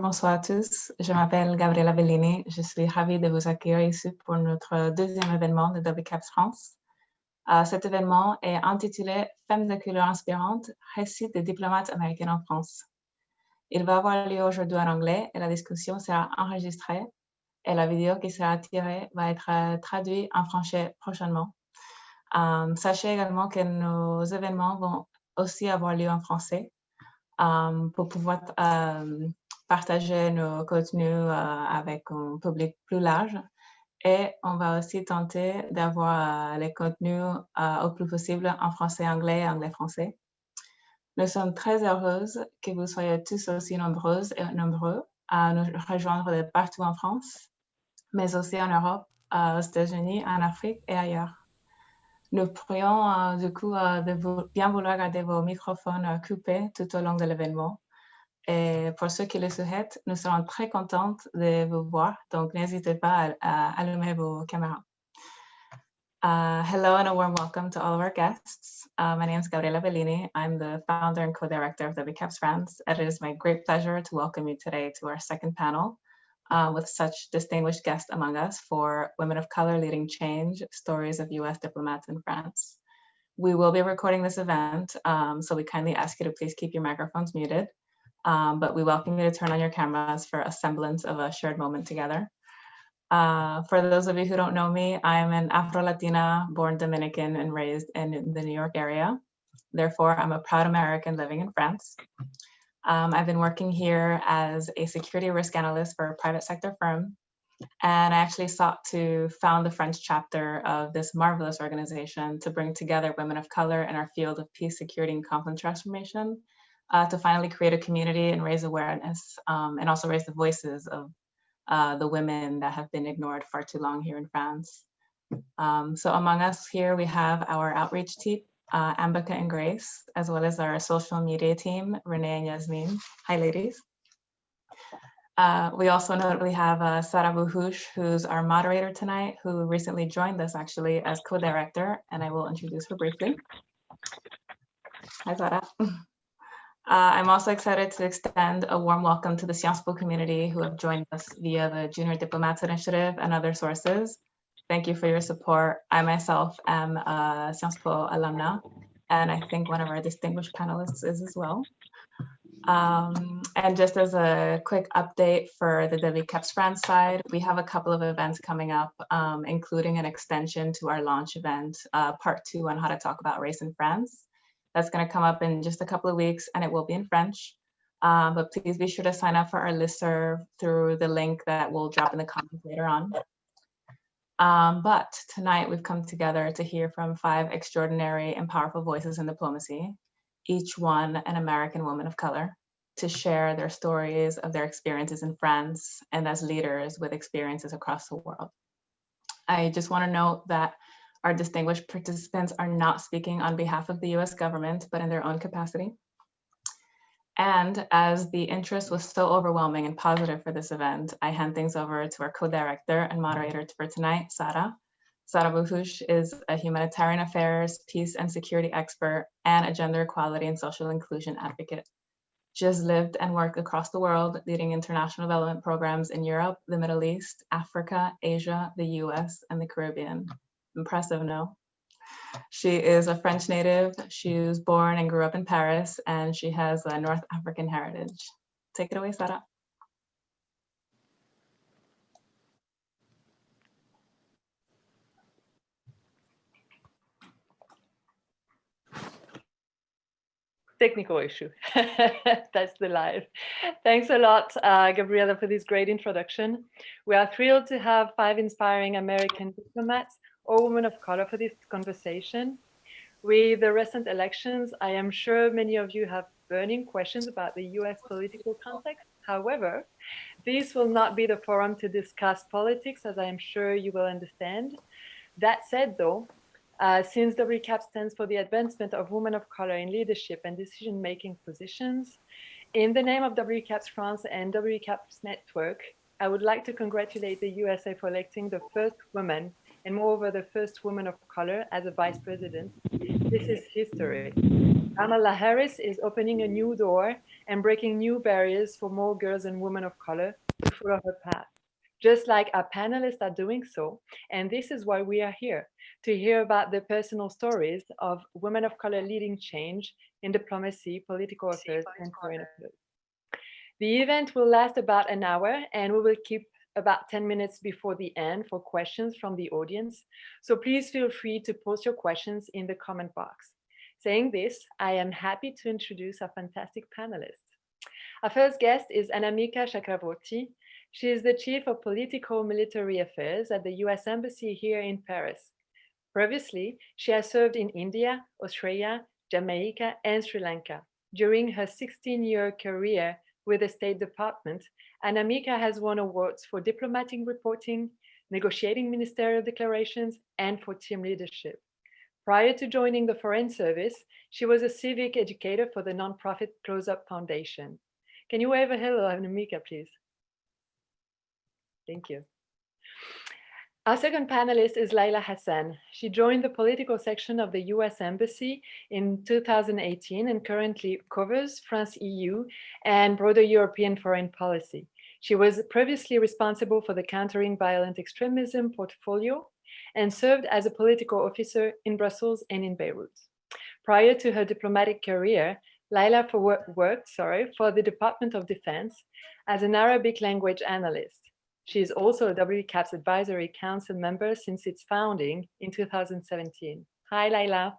bonsoir à tous. Je m'appelle Gabriela Bellini. Je suis ravie de vous accueillir ici pour notre deuxième événement de WCAPS France. Cet événement est intitulé Femmes de couleur inspirantes, récit des diplomates américains en France. Il va avoir lieu aujourd'hui en anglais et la discussion sera enregistrée et la vidéo qui sera tirée va être traduite en français prochainement. Sachez également que nos événements vont aussi avoir lieu en français pour pouvoir partager nos contenus avec un public plus large. Et on va aussi tenter d'avoir les contenus au plus possible en français, anglais et anglais-français. Nous sommes très heureuses que vous soyez tous aussi nombreuses et nombreux à nous rejoindre de partout en France, mais aussi en Europe, aux États-Unis, en Afrique et ailleurs. Nous prions du coup de bien vouloir garder vos microphones coupés tout au long de l'événement. Et pour ceux qui le souhaitent, nous serons très contentes de vous voir, donc n'hésitez pas à allumer vos caméras. Hello and a warm welcome to all of our guests. My name is Gabriela Bellini. I'm the founder and co-director of WCAPS France, and it is my great pleasure to welcome you today to our second panel with such distinguished guests among us for Women of Color Leading Change, Stories of US Diplomats in France. We will be recording this event, so we kindly ask you to please keep your microphones muted. But we welcome you to turn on your cameras for a semblance of a shared moment together. For those of you who don't know me, I'm an Afro-Latina, born Dominican and raised in the New York area. Therefore, I'm a proud American living in France. I've been working here as a security risk analyst for a private sector firm, and I actually sought to found the French chapter of this marvelous organization to bring together women of color in our field of peace, security, and conflict transformation. To finally create a community and raise awareness and also raise the voices of the women that have been ignored far too long here in France. So among us here, we have our outreach team, Ambika and Grace, as well as our social media team, Renee and Yasmin. Hi, ladies. We also notably have Sarah Buhush, who's our moderator tonight, who recently joined us actually as co-director, and I will introduce her briefly. Hi, Sarah. I'm also excited to extend a warm welcome to the Sciences Po community who have joined us via the Junior Diplomats Initiative and other sources. Thank you for your support. I myself am a Sciences Po alumna, and I think one of our distinguished panelists is as well. And just as a quick update for the WCAPS France side, we have a couple of events coming up, including an extension to our launch event, part 2 on how to talk about race in France. That's going to come up in just a couple of weeks, and it will be in French. But please be sure to sign up for our listserv through the link that we'll drop in the comments later on. But tonight we've come together to hear from 5 extraordinary and powerful voices in diplomacy, each one an American woman of color, to share their stories of their experiences in France and as leaders with experiences across the world. I just want to note that our distinguished participants are not speaking on behalf of the US government, but in their own capacity. And as the interest was so overwhelming and positive for this event, I hand things over to our co-director and moderator for tonight, Sarah. Sarah Buhush is a humanitarian affairs, peace and security expert, and a gender equality and social inclusion advocate. She has lived and worked across the world, leading international development programs in Europe, the Middle East, Africa, Asia, the US, and the Caribbean. Impressive, no? She is a French native. She was born and grew up in Paris, and she has a North African heritage. Take it away, Sarah. Technical issue. That's the live. Thanks a lot, Gabriela, for this great introduction. We are thrilled to have 5 inspiring American diplomats or women of color for this conversation. With the recent elections, I am sure many of you have burning questions about the US political context. However, this will not be the forum to discuss politics, as I am sure you will understand. That said, though, since WCAP stands for the advancement of women of color in leadership and decision-making positions, in the name of WCAPS France and WCAPS Network, I would like to congratulate the USA for electing the first woman, and moreover the first woman of color, as a vice president. This is history. Kamala Harris is opening a new door and breaking new barriers for more girls and women of color to follow her path, just like our panelists are doing so. And this is why we are here, to hear about the personal stories of women of color leading change in diplomacy, political affairs, and foreign affairs. The event will last about an hour, and we will keep about 10 minutes before the end for questions from the audience. So please feel free to post your questions in the comment box. Saying this, I am happy to introduce our fantastic panelists. Our first guest is Anamika Chakravorty. She is the Chief of Political Military Affairs at the US Embassy here in Paris. Previously, she has served in India, Australia, Jamaica, and Sri Lanka. During her 16-year career with the State Department, Anamika has won awards for diplomatic reporting, negotiating ministerial declarations, and for team leadership. Prior to joining the Foreign Service, she was a civic educator for the nonprofit Close Up Foundation. Can you wave a hello, Anamika, please? Thank you. Our second panelist is Laila Hassan. She joined the political section of the US Embassy in 2018 and currently covers France EU and broader European foreign policy. She was previously responsible for the Countering Violent Extremism portfolio and served as a political officer in Brussels and in Beirut. Prior to her diplomatic career, Laila worked for the Department of Defense as an Arabic language analyst. She is also a WCAP's Advisory Council member since its founding in 2017. Hi, Laila.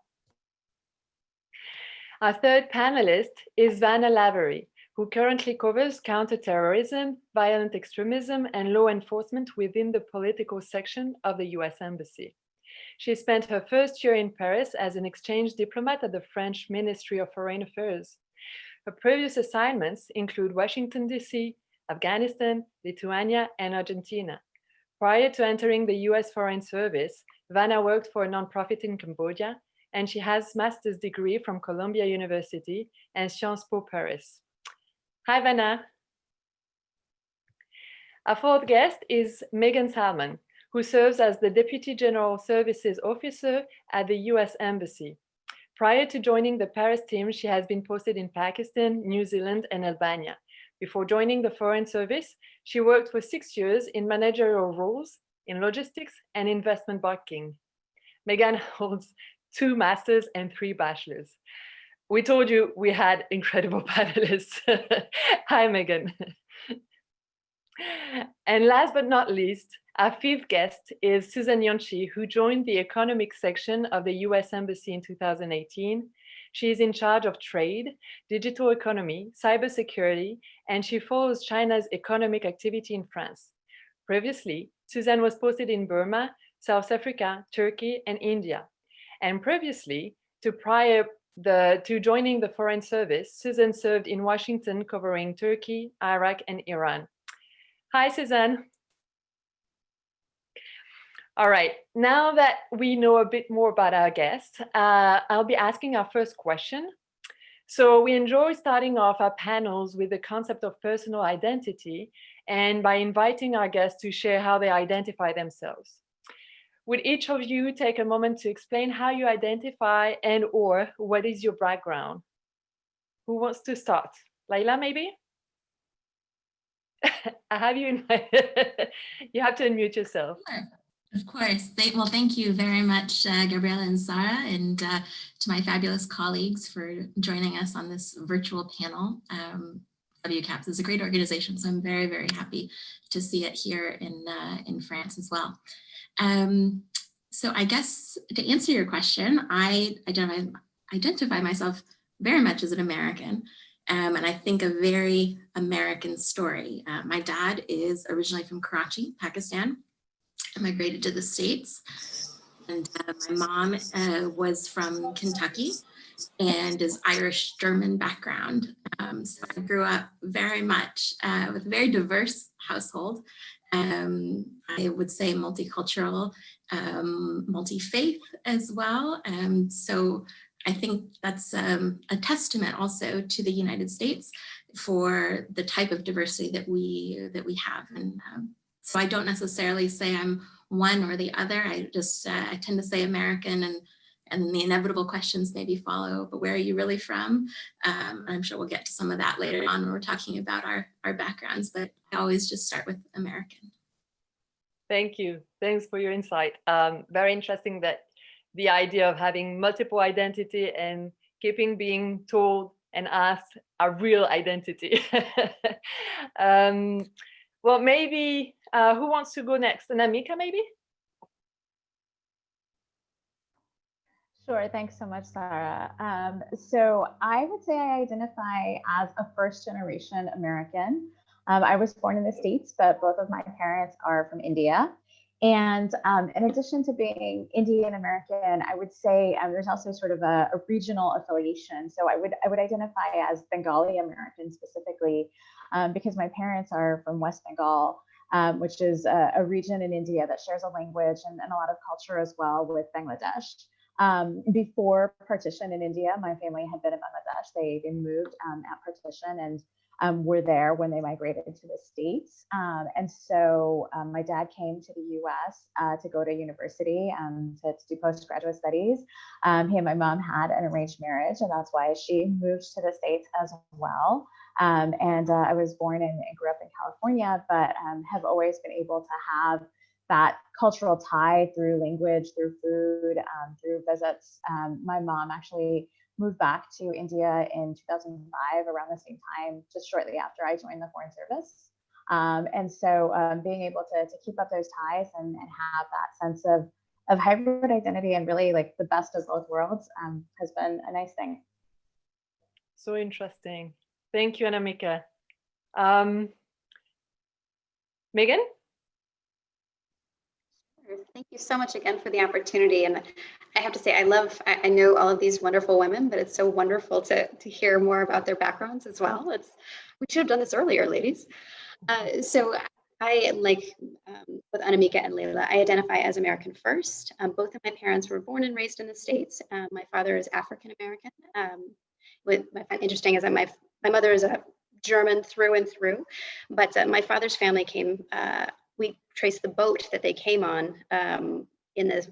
Our third panelist is Vana Lavery, who currently covers counterterrorism, violent extremism, and law enforcement within the political section of the US Embassy. She spent her first year in Paris as an exchange diplomat at the French Ministry of Foreign Affairs. Her previous assignments include Washington, D.C., Afghanistan, Lithuania, and Argentina. Prior to entering the US Foreign Service, Vana worked for a nonprofit in Cambodia, and she has a master's degree from Columbia University and Sciences Po Paris. Hi, Vana. Our fourth guest is Megan Salman, who serves as the Deputy General Services Officer at the US Embassy. Prior to joining the Paris team, she has been posted in Pakistan, New Zealand, and Albania. Before joining the Foreign Service, she worked for 6 years in managerial roles in logistics and investment banking. Megan holds 2 masters and 3 bachelors. We told you we had incredible panelists. Hi, Megan. And last but not least, our fifth guest is Susan Yanchi, who joined the economic section of the US Embassy in 2018. She is in charge of trade, digital economy, cybersecurity, and she follows China's economic activity in France. Previously, Susan was posted in Burma, South Africa, Turkey, and India. And previously, to joining the Foreign Service, Susan served in Washington covering Turkey, Iraq, and Iran. Hi, Susan. All right, now that we know a bit more about our guest, I'll be asking our first question. So we enjoy starting off our panels with the concept of personal identity and by inviting our guests to share how they identify themselves. Would each of you take a moment to explain how you identify and or what is your background? Who wants to start? Laila, maybe? I have you invited. You have to unmute yourself. Sure. Of course. Well, thank you very much, Gabriela and Sara, and to my fabulous colleagues for joining us on this virtual panel. WCAPS is a great organization, so I'm very, very happy to see it here in France as well. So I guess to answer your question, I identify myself very much as an American, and I think a very American story. My dad is originally from Karachi, Pakistan, immigrated to the States, and my mom was from Kentucky and is Irish-German background. So I grew up very much with a very diverse household. I would say multicultural, multi-faith as well. So I think that's a testament also to the United States for the type of diversity that we have. And so I don't necessarily say I'm one or the other. I tend to say American, and the inevitable questions maybe follow, but where are you really from? I'm sure we'll get to some of that later on when we're talking about our backgrounds, but I always just start with American. Thank you. Thanks for your insight. Very interesting that the idea of having multiple identity and keeping being told and asked our real identity. Well, maybe, who wants to go next? Anamika, maybe? Sure, thanks so much, Sarah. So I would say I identify as a first-generation American. I was born in the States, but both of my parents are from India. And in addition to being Indian American, I would say there's also sort of a regional affiliation. So I would identify as Bengali American specifically, because my parents are from West Bengal, which is a region in India that shares a language and a lot of culture as well with Bangladesh. Before partition in India, my family had been in Bangladesh. They moved at partition and were there when they migrated to the States. And so my dad came to the US to go to university to do postgraduate studies. He and my mom had an arranged marriage, and that's why she moved to the States as well. And I was born and grew up in California, but have always been able to have that cultural tie through language, through food, through visits. My mom actually moved back to India in 2005, around the same time, just shortly after I joined the Foreign Service. And so being able to keep up those ties and have that sense of hybrid identity and really like the best of both worlds has been a nice thing. So interesting. Thank you, Anamika. Megan? Thank you so much again for the opportunity. And I have to say, I know all of these wonderful women, but it's so wonderful to hear more about their backgrounds as well. We should have done this earlier, ladies. So I, like with Anamika and Laila, I identify as American first. Both of my parents were born and raised in the States. My father is African American. What I find interesting is that my mother is a German through and through, but my father's family came, we traced the boat that they came on in the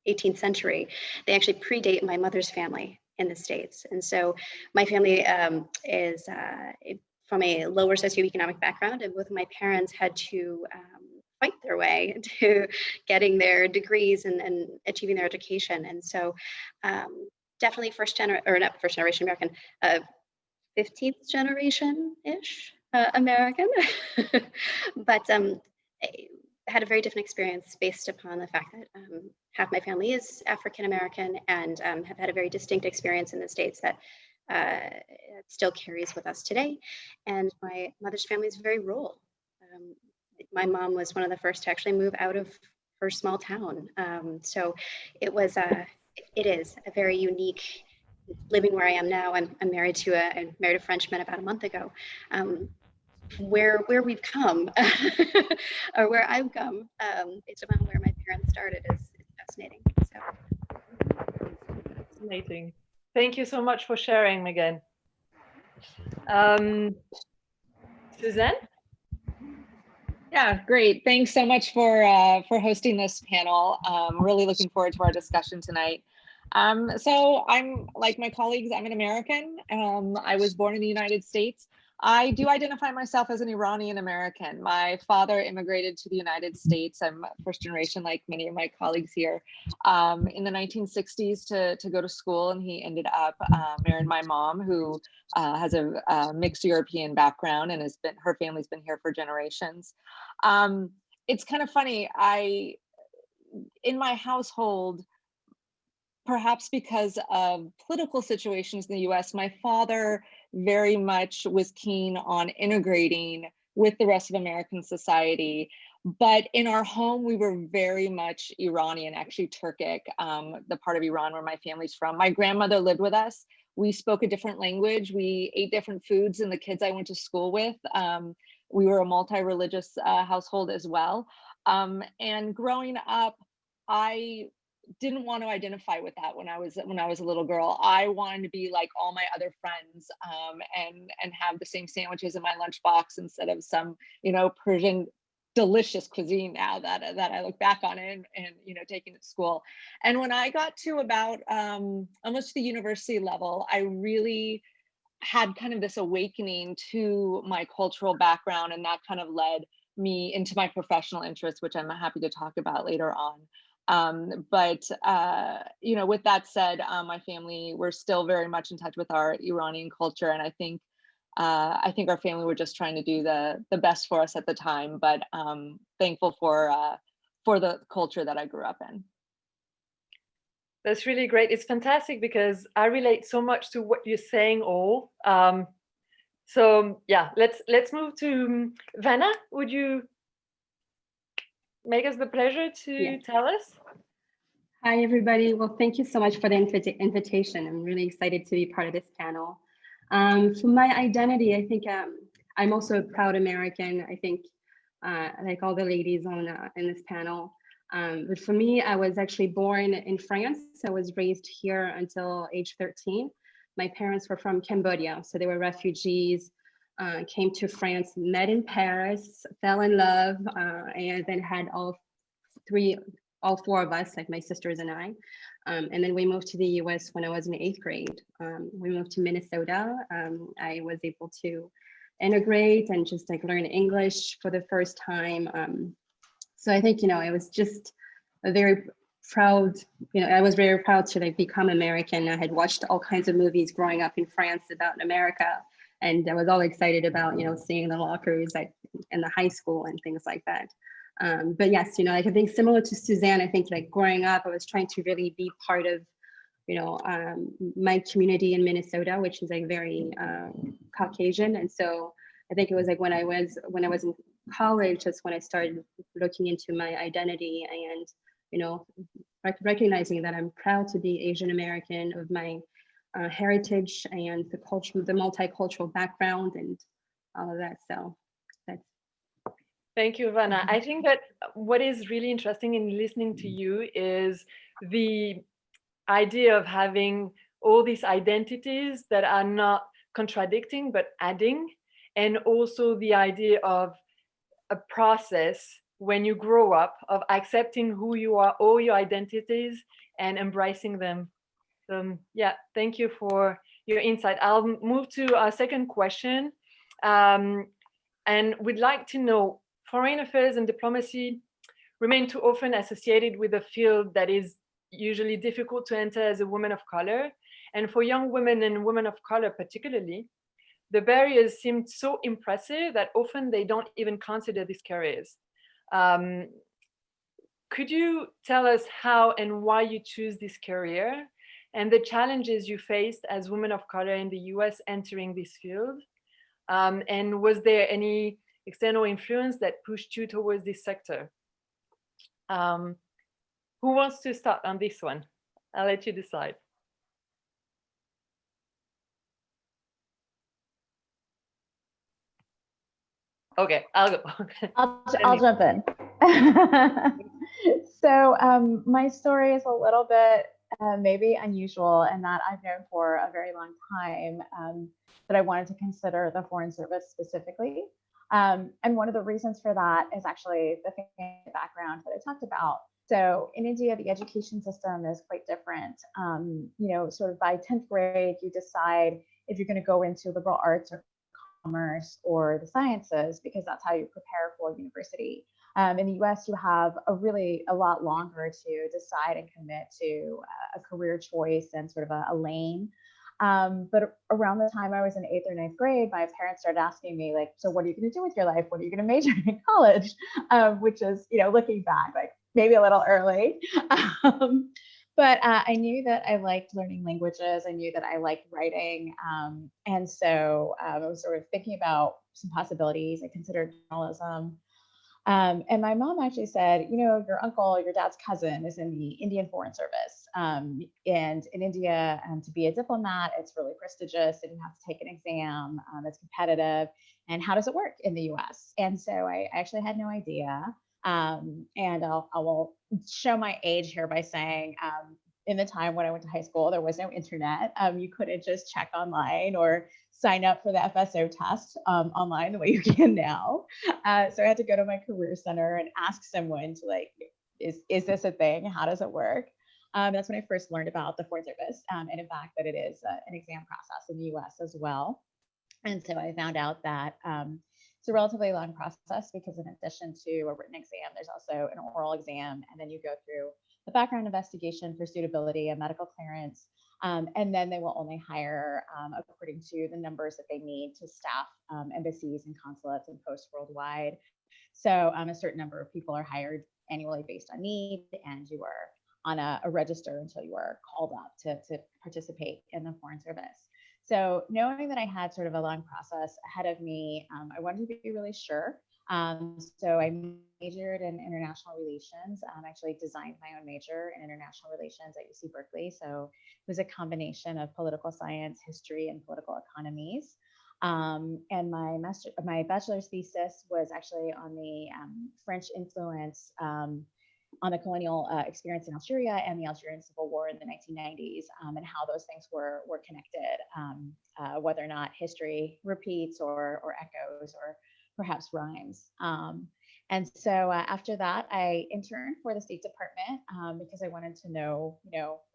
18th century. They actually predate my mother's family in the States. And so my family is from a lower socioeconomic background, and both of my parents had to fight their way to getting their degrees and achieving their education. And so definitely not first generation American, 15th generation-ish American, but had a very different experience based upon the fact that half my family is African American and have had a very distinct experience in the States that still carries with us today. And my mother's family is very rural. My mom was one of the first to actually move out of her small town. So it is a very unique living where I am now. I married a Frenchman about a month ago. Where we've come or where I've come based upon where my parents started is fascinating. So Fascinating. Thank you so much for sharing, Megan. Suzanne? Yeah, great. Thanks so much for hosting this panel. Really looking forward to our discussion tonight. So I'm, like my colleagues, I'm an American. I was born in the United States. I do identify myself as an Iranian American. My father immigrated to the United States. I'm first generation, like many of my colleagues here, in the 1960s to go to school, and he ended up marrying my mom, who has a mixed European background and her family's been here for generations. It's kind of funny. In my household, perhaps because of political situations in the US, my father very much was keen on integrating with the rest of American society. But in our home, we were very much Iranian, actually Turkic, the part of Iran where my family's from. My grandmother lived with us. We spoke a different language. We ate different foods than the kids I went to school with. We were a multi-religious household as well. And growing up, I didn't want to identify with that when I was a little girl. I wanted to be like all my other friends and have the same sandwiches in my lunchbox instead of some, Persian delicious cuisine now that I look back on it and you know, taking it to school. And when I got to about almost the university level, I really had kind of this awakening to my cultural background, and that kind of led me into my professional interests, which I'm happy to talk about later on. But you know, with that said, my family, we're still very much in touch with our Iranian culture, and I think our family were just trying to do the best for us at the time. But thankful for the culture that I grew up in. That's really great. It's fantastic because I relate so much to what you're saying all. So yeah, let's move to Vana. Would you make us the pleasure to tell us? Hi, everybody. Well, thank you so much for the invitation. I'm really excited to be part of this panel. For my identity, I think I'm also a proud American. I think like all the ladies on in this panel. But for me, I was actually born in France. I was raised here until age 13. My parents were from Cambodia, so they were refugees, came to France, met in Paris, fell in love, and then had all four of us, like my sisters and I. And then we moved to the US when I was in 8th grade. We moved to Minnesota. I was able to integrate and just like learn English for the first time. So I think, you know, it was just a very proud, you know, I was very proud to like become American. I had watched all kinds of movies growing up in France about America. And I was all excited about, you know, seeing the lockers in the high school and things like that. But yes, you know, like I think similar to Suzanne, I think like growing up, I was trying to really be part of, you know, my community in Minnesota, which is like very Caucasian. And so I think it was like when I was in college, that's when I started looking into my identity and, you know, recognizing that I'm proud to be Asian American, of my heritage and the culture, the multicultural background and all of that. So that's. Thank you, Vana. I think that what is really interesting in listening to you is the idea of having all these identities that are not contradicting but adding, and also the idea of a process when you grow up of accepting who you are, all your identities, and embracing them. Yeah, thank you for your insight. I'll move to our second question, and we'd like to know, foreign affairs and diplomacy remain too often associated with a field that is usually difficult to enter as a woman of color. And for young women and women of color particularly, the barriers seem so impressive that often they don't even consider these careers. Could you tell us how and why you choose this career and the challenges you faced as women of color in the US entering this field? And was there any external influence that pushed you towards this sector? Who wants to start on this one? I'll let you decide. Okay, I'll go. I'll jump in. So my story is a little bit maybe unusual in that I've known for a very long time that I wanted to consider the Foreign Service specifically. And one of the reasons for that is actually the family background that I talked about. So in India, the education system is quite different. You know, sort of by 10th grade, you decide if you're going to go into liberal arts or commerce or the sciences, because that's how you prepare for university. In the US, you have a lot longer to decide and commit to a career choice and sort of a lane. But around the time I was in 8th or 9th grade, my parents started asking me, like, so what are you going to do with your life? What are you going to major in college? Which is, you know, looking back, like maybe a little early. But I knew that I liked learning languages. I knew that I liked writing. And so I was sort of thinking about some possibilities. I considered journalism. And my mom actually said, you know, your uncle, your dad's cousin is in the Indian Foreign Service. And in India, to be a diplomat, it's really prestigious and you have to take an exam. It's competitive. And how does it work in the US? And so I actually had no idea. And I will show my age here by saying in the time when I went to high school, there was no internet. You couldn't just check online or sign up for the FSO test online the way you can now. So I had to go to my career center and ask someone to like, is this a thing? How does it work? That's when I first learned about the Foreign Service, and in fact that it is an exam process in the US as well. And so I found out that it's a relatively long process because in addition to a written exam, there's also an oral exam, and then you go through the background investigation for suitability and medical clearance. And then they will only hire according to the numbers that they need to staff embassies and consulates and posts worldwide. So a certain number of people are hired annually based on need, and you are on a register until you are called up to participate in the Foreign Service. So knowing that I had sort of a long process ahead of me, I wanted to be really sure. So I majored in international relations. Actually designed my own major in international relations at UC Berkeley. So it was a combination of political science, history, and political economies. And my bachelor's thesis was actually on the French influence on the colonial experience in Algeria and the Algerian Civil War in the 1990s, and how those things were connected, whether or not history repeats or echoes or perhaps rhymes. And so after that, I interned for the State Department because I wanted to know,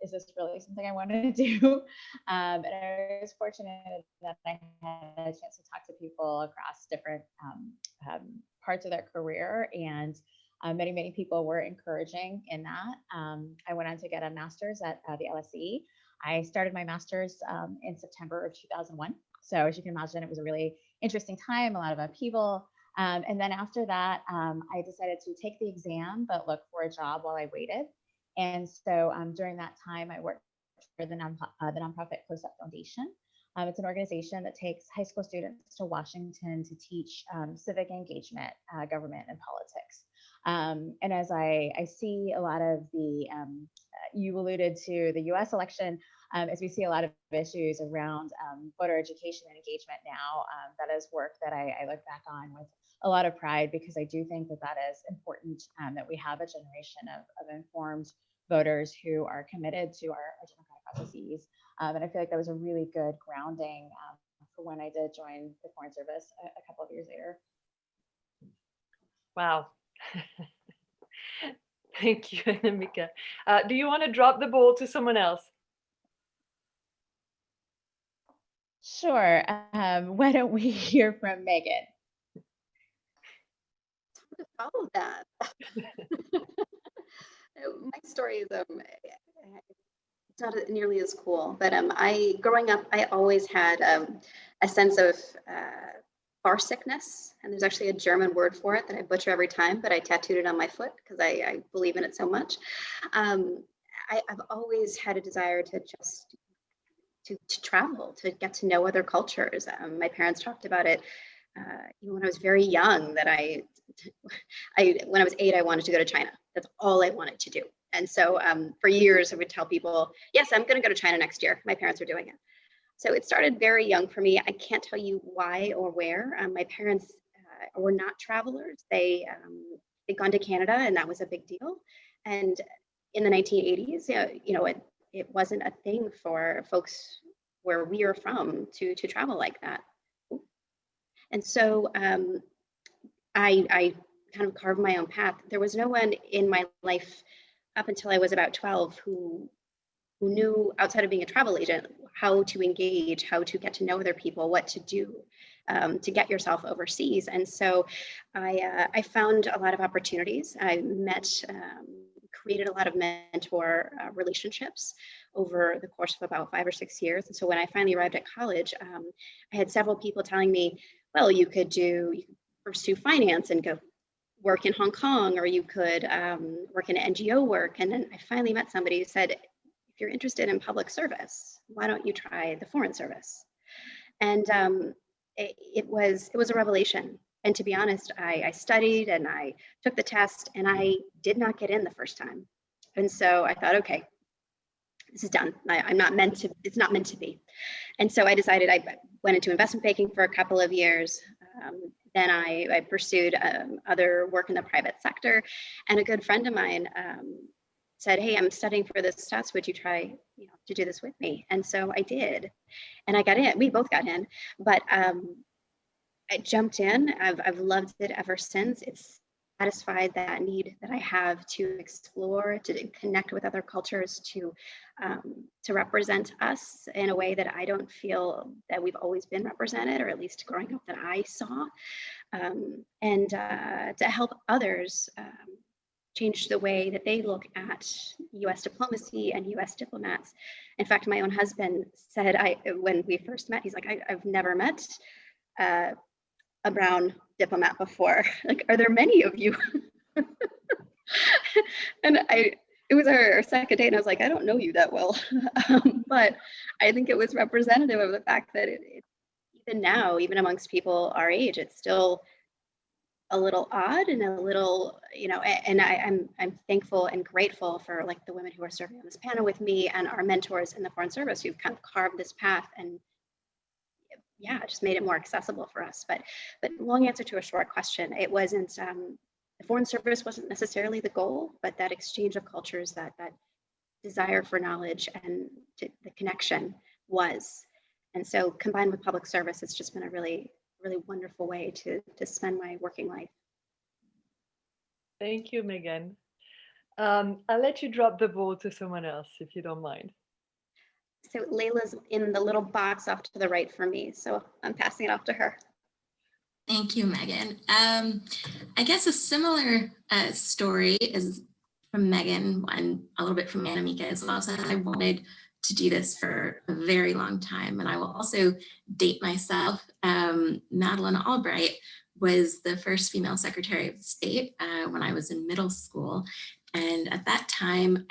is this really something I wanted to do? And I was fortunate that I had a chance to talk to people across different parts of their career, and many people were encouraging in that. I went on to get a master's at the LSE. I started my master's in September of 2001. So as you can imagine, it was a really interesting time, a lot of upheaval. And then after that, I decided to take the exam, but look for a job while I waited. And so during that time, I worked for the nonprofit Close Up Foundation. It's an organization that takes high school students to Washington to teach civic engagement, government, and politics. And as I see a lot of the, you alluded to the US election, as we see a lot of issues around voter education and engagement now, that is work that I look back on with a lot of pride, because I do think that is important, that we have a generation of informed voters who are committed to our democratic processes. And I feel like that was a really good grounding for when I did join the Foreign Service a couple of years later. Wow. Thank you, Anamika. Do you want to drop the ball to someone else? Sure. Why don't we hear from Megan? To follow that. My story is it's not nearly as cool, but growing up, I always had a sense of bar sickness, and there's actually a German word for it that I butcher every time, but I tattooed it on my foot because I believe in it so much. I've always had a desire to just to travel, to get to know other cultures. My parents talked about it even when I was very young, that when I was 8, I wanted to go to China. That's all I wanted to do. And so for years, I would tell people, yes, I'm going to go to China next year. My parents are doing it. So it started very young for me. I can't tell you why or where. My parents were not travelers. They'd gone to Canada, and that was a big deal. And in the 1980s, it wasn't a thing for folks where we are from to travel like that. And so I kind of carved my own path. There was no one in my life up until I was about 12 who knew, outside of being a travel agent, how to engage, how to get to know other people, what to do to get yourself overseas. And so I found a lot of opportunities. I created a lot of mentor relationships over the course of about 5 or 6 years. And so when I finally arrived at college, I had several people telling me, well, you could pursue finance and go work in Hong Kong, or you could work in NGO work. And then I finally met somebody who said, if you're interested in public service, why don't you try the Foreign Service? And it was a revelation. And to be honest, I studied and I took the test, and I did not get in the first time. And so I thought, okay, this is done. It's not meant to be. And so I decided, I went into investment banking for a couple of years. Then I pursued other work in the private sector. And a good friend of mine said, hey, I'm studying for this test. Would you try, to do this with me? And so I did, and I got in. We both got in, but I jumped in. I've loved it ever since. It's satisfied that need that I have to explore, to connect with other cultures, to represent us in a way that I don't feel that we've always been represented, or at least growing up that I saw, and to help others change the way that they look at U.S. diplomacy and U.S. diplomats. In fact, my own husband said, when we first met, he's like, I've never met a brown diplomat before. Like, are there many of you? And it was our second date, and I was like, I don't know you that well. But I think it was representative of the fact that even now, even amongst people our age, it's still a little odd and a little, and I'm thankful and grateful for like the women who are serving on this panel with me and our mentors in the Foreign Service who've kind of carved this path and just made it more accessible for us. But long answer to a short question, it wasn't, the Foreign Service wasn't necessarily the goal, but that exchange of cultures, that desire for knowledge and the connection was. And so combined with public service, it's just been a really, really wonderful way to spend my working life. Thank you, Megan. I'll let you drop the ball to someone else if you don't mind. So Laila's in the little box off to the right for me, so I'm passing it off to her. Thank you, Megan. I guess a similar story is from Megan and a little bit from Annemieke as well. So I wanted to do this for a very long time, and I will also date myself. Madeleine Albright was the first female Secretary of State when I was in middle school, and at that time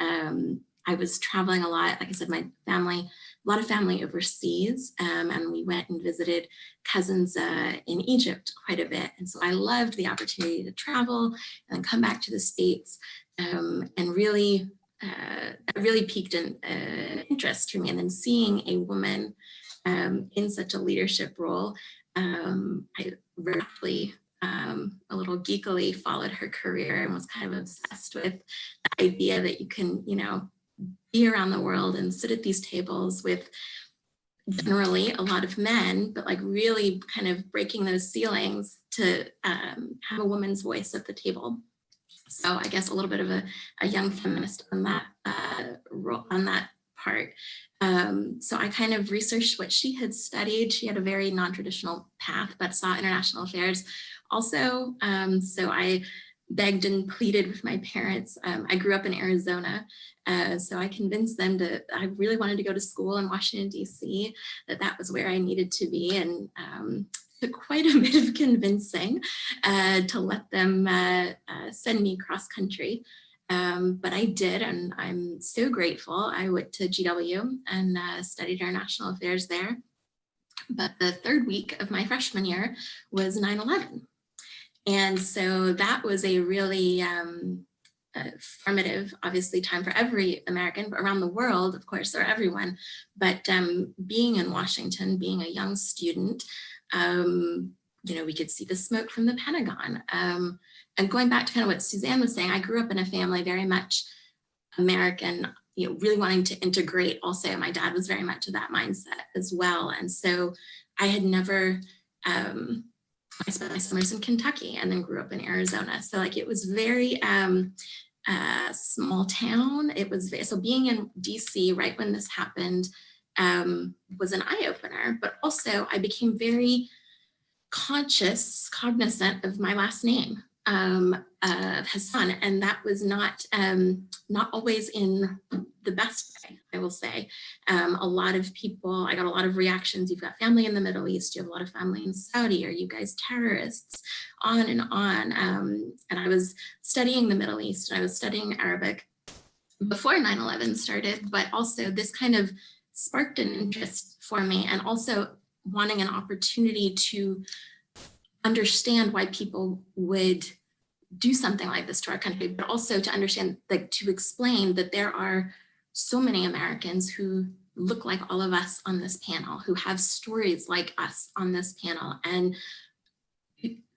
I was traveling a lot. Like I said, my family, a lot of family overseas, and we went and visited cousins in Egypt quite a bit. And so I loved the opportunity to travel and then come back to the States, and really piqued an interest for me. And then seeing a woman in such a leadership role, I rapidly, a little geekily followed her career and was kind of obsessed with the idea that you can, be around the world and sit at these tables with generally a lot of men, but like really kind of breaking those ceilings to have a woman's voice at the table. So I guess a little bit of a young feminist on that role, on that part. So I kind of researched what she had studied. She had a very non-traditional path, but saw international affairs also. So I begged and pleaded with my parents. I grew up in Arizona, so I convinced them I really wanted to go to school in Washington, D.C., that was where I needed to be, and took quite a bit of convincing to let them send me cross country. But I did, and I'm so grateful. I went to GW and studied international affairs there. But the third week of my freshman year was 9/11. And so that was a really formative, obviously, time for every American, but around the world, of course, or everyone. But being in Washington, being a young student, we could see the smoke from the Pentagon. And going back to kind of what Suzanne was saying, I grew up in a family very much American, really wanting to integrate. Also, my dad was very much of that mindset as well. And so I had never, I spent my summers in Kentucky and then grew up in Arizona. So like it was very small town. It was so being in DC right when this happened was an eye opener, but also I became very cognizant of my last name, Hassan, and that was not always in the best way, I will say. A lot of people, I got a lot of reactions. You've got family in the Middle East, you have a lot of family in Saudi, are you guys terrorists? On and on. And I was studying the Middle East, and I was studying Arabic before 9/11 started, but also this kind of sparked an interest for me, and also wanting an opportunity to understand why people would do something like this to our country, but also to understand, like, to explain that there are so many Americans who look like all of us on this panel, who have stories like us on this panel, and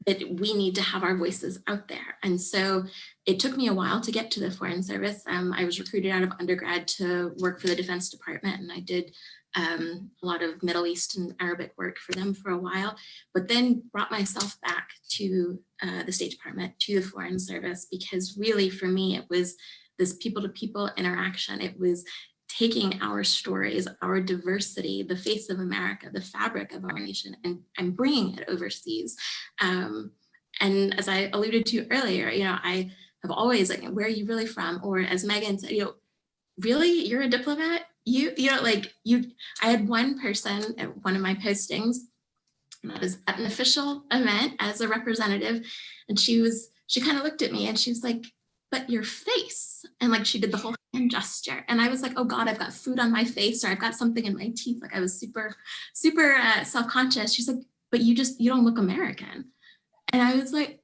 that we need to have our voices out there. And so it took me a while to get to the Foreign Service. I was recruited out of undergrad to work for the Defense Department, and I did a lot of Middle East and Arabic work for them for a while, but then brought myself back to the State Department, to the Foreign Service, because really for me, it was this people-to-people interaction. It was taking our stories, our diversity, the face of America, the fabric of our nation, and bringing it overseas. And as I alluded to earlier, I have always, like, where are you really from? Or as Megan said, really, you're a diplomat? I had one person at one of my postings, and I was at an official event as a representative, and she kind of looked at me and she was like, but your face, and like she did the whole hand gesture, and I was like, oh God, I've got food on my face, or I've got something in my teeth. Like I was super self-conscious. She's like, but you don't look American. And I was like,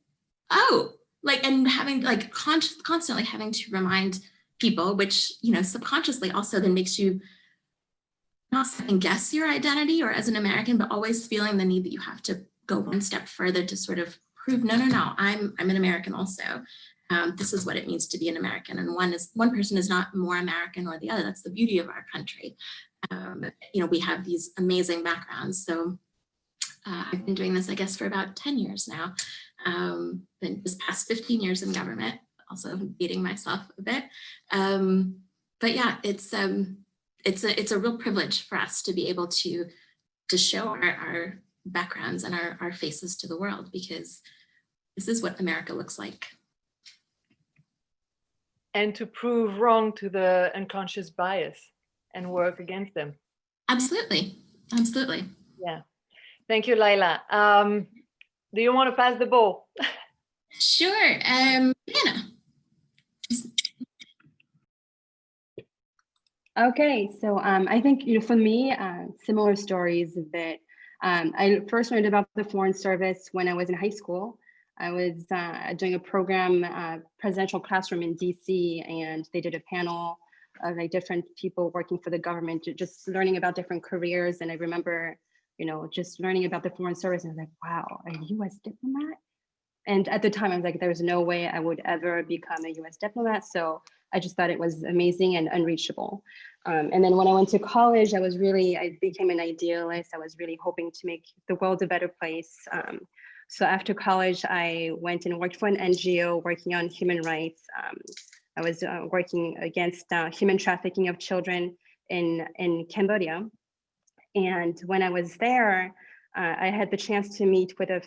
oh, like, and having like constantly having to remind people, which, subconsciously also then makes you not second guess your identity or as an American, but always feeling the need that you have to go one step further to sort of prove, no, I'm an American also. This is what it means to be an American. And one person is not more American or the other. That's the beauty of our country. We have these amazing backgrounds. So I've been doing this, I guess, for about 10 years now. Been this past 15 years in government, also dating myself a bit. But yeah, it's a real privilege for us to be able to show our backgrounds and our faces to the world, because this is what America looks like. And to prove wrong to the unconscious bias and work against them. Absolutely. Yeah. Thank you, Laila. Do you want to pass the ball? Sure. Hannah. Okay, so I think for me, similar stories that I first learned about the Foreign Service when I was in high school. I was doing a program, presidential classroom in DC, and they did a panel of like different people working for the government, just learning about different careers. And I remember, just learning about the Foreign Service, and I was like, wow, a US diplomat? And at the time, I was like, there's no way I would ever become a US diplomat. So I just thought it was amazing and unreachable. And then when I went to college, I became an idealist. I was really hoping to make the world a better place. So after college, I went and worked for an NGO working on human rights. I was working against human trafficking of children in Cambodia. And when I was there, I had the chance to meet with a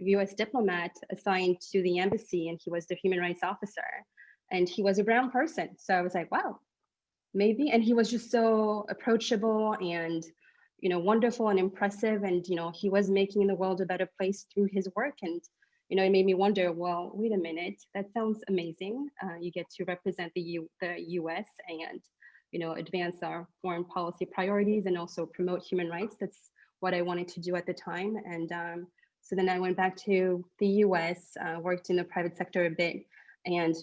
US diplomat assigned to the embassy, and he was the human rights officer. And he was a brown person. So I was like, wow, maybe. And he was just so approachable and wonderful and impressive. And, he was making the world a better place through his work. And, it made me wonder, well, wait a minute, that sounds amazing. You get to represent the US and, advance our foreign policy priorities and also promote human rights. That's what I wanted to do at the time. And so then I went back to the US, worked in the private sector a bit, and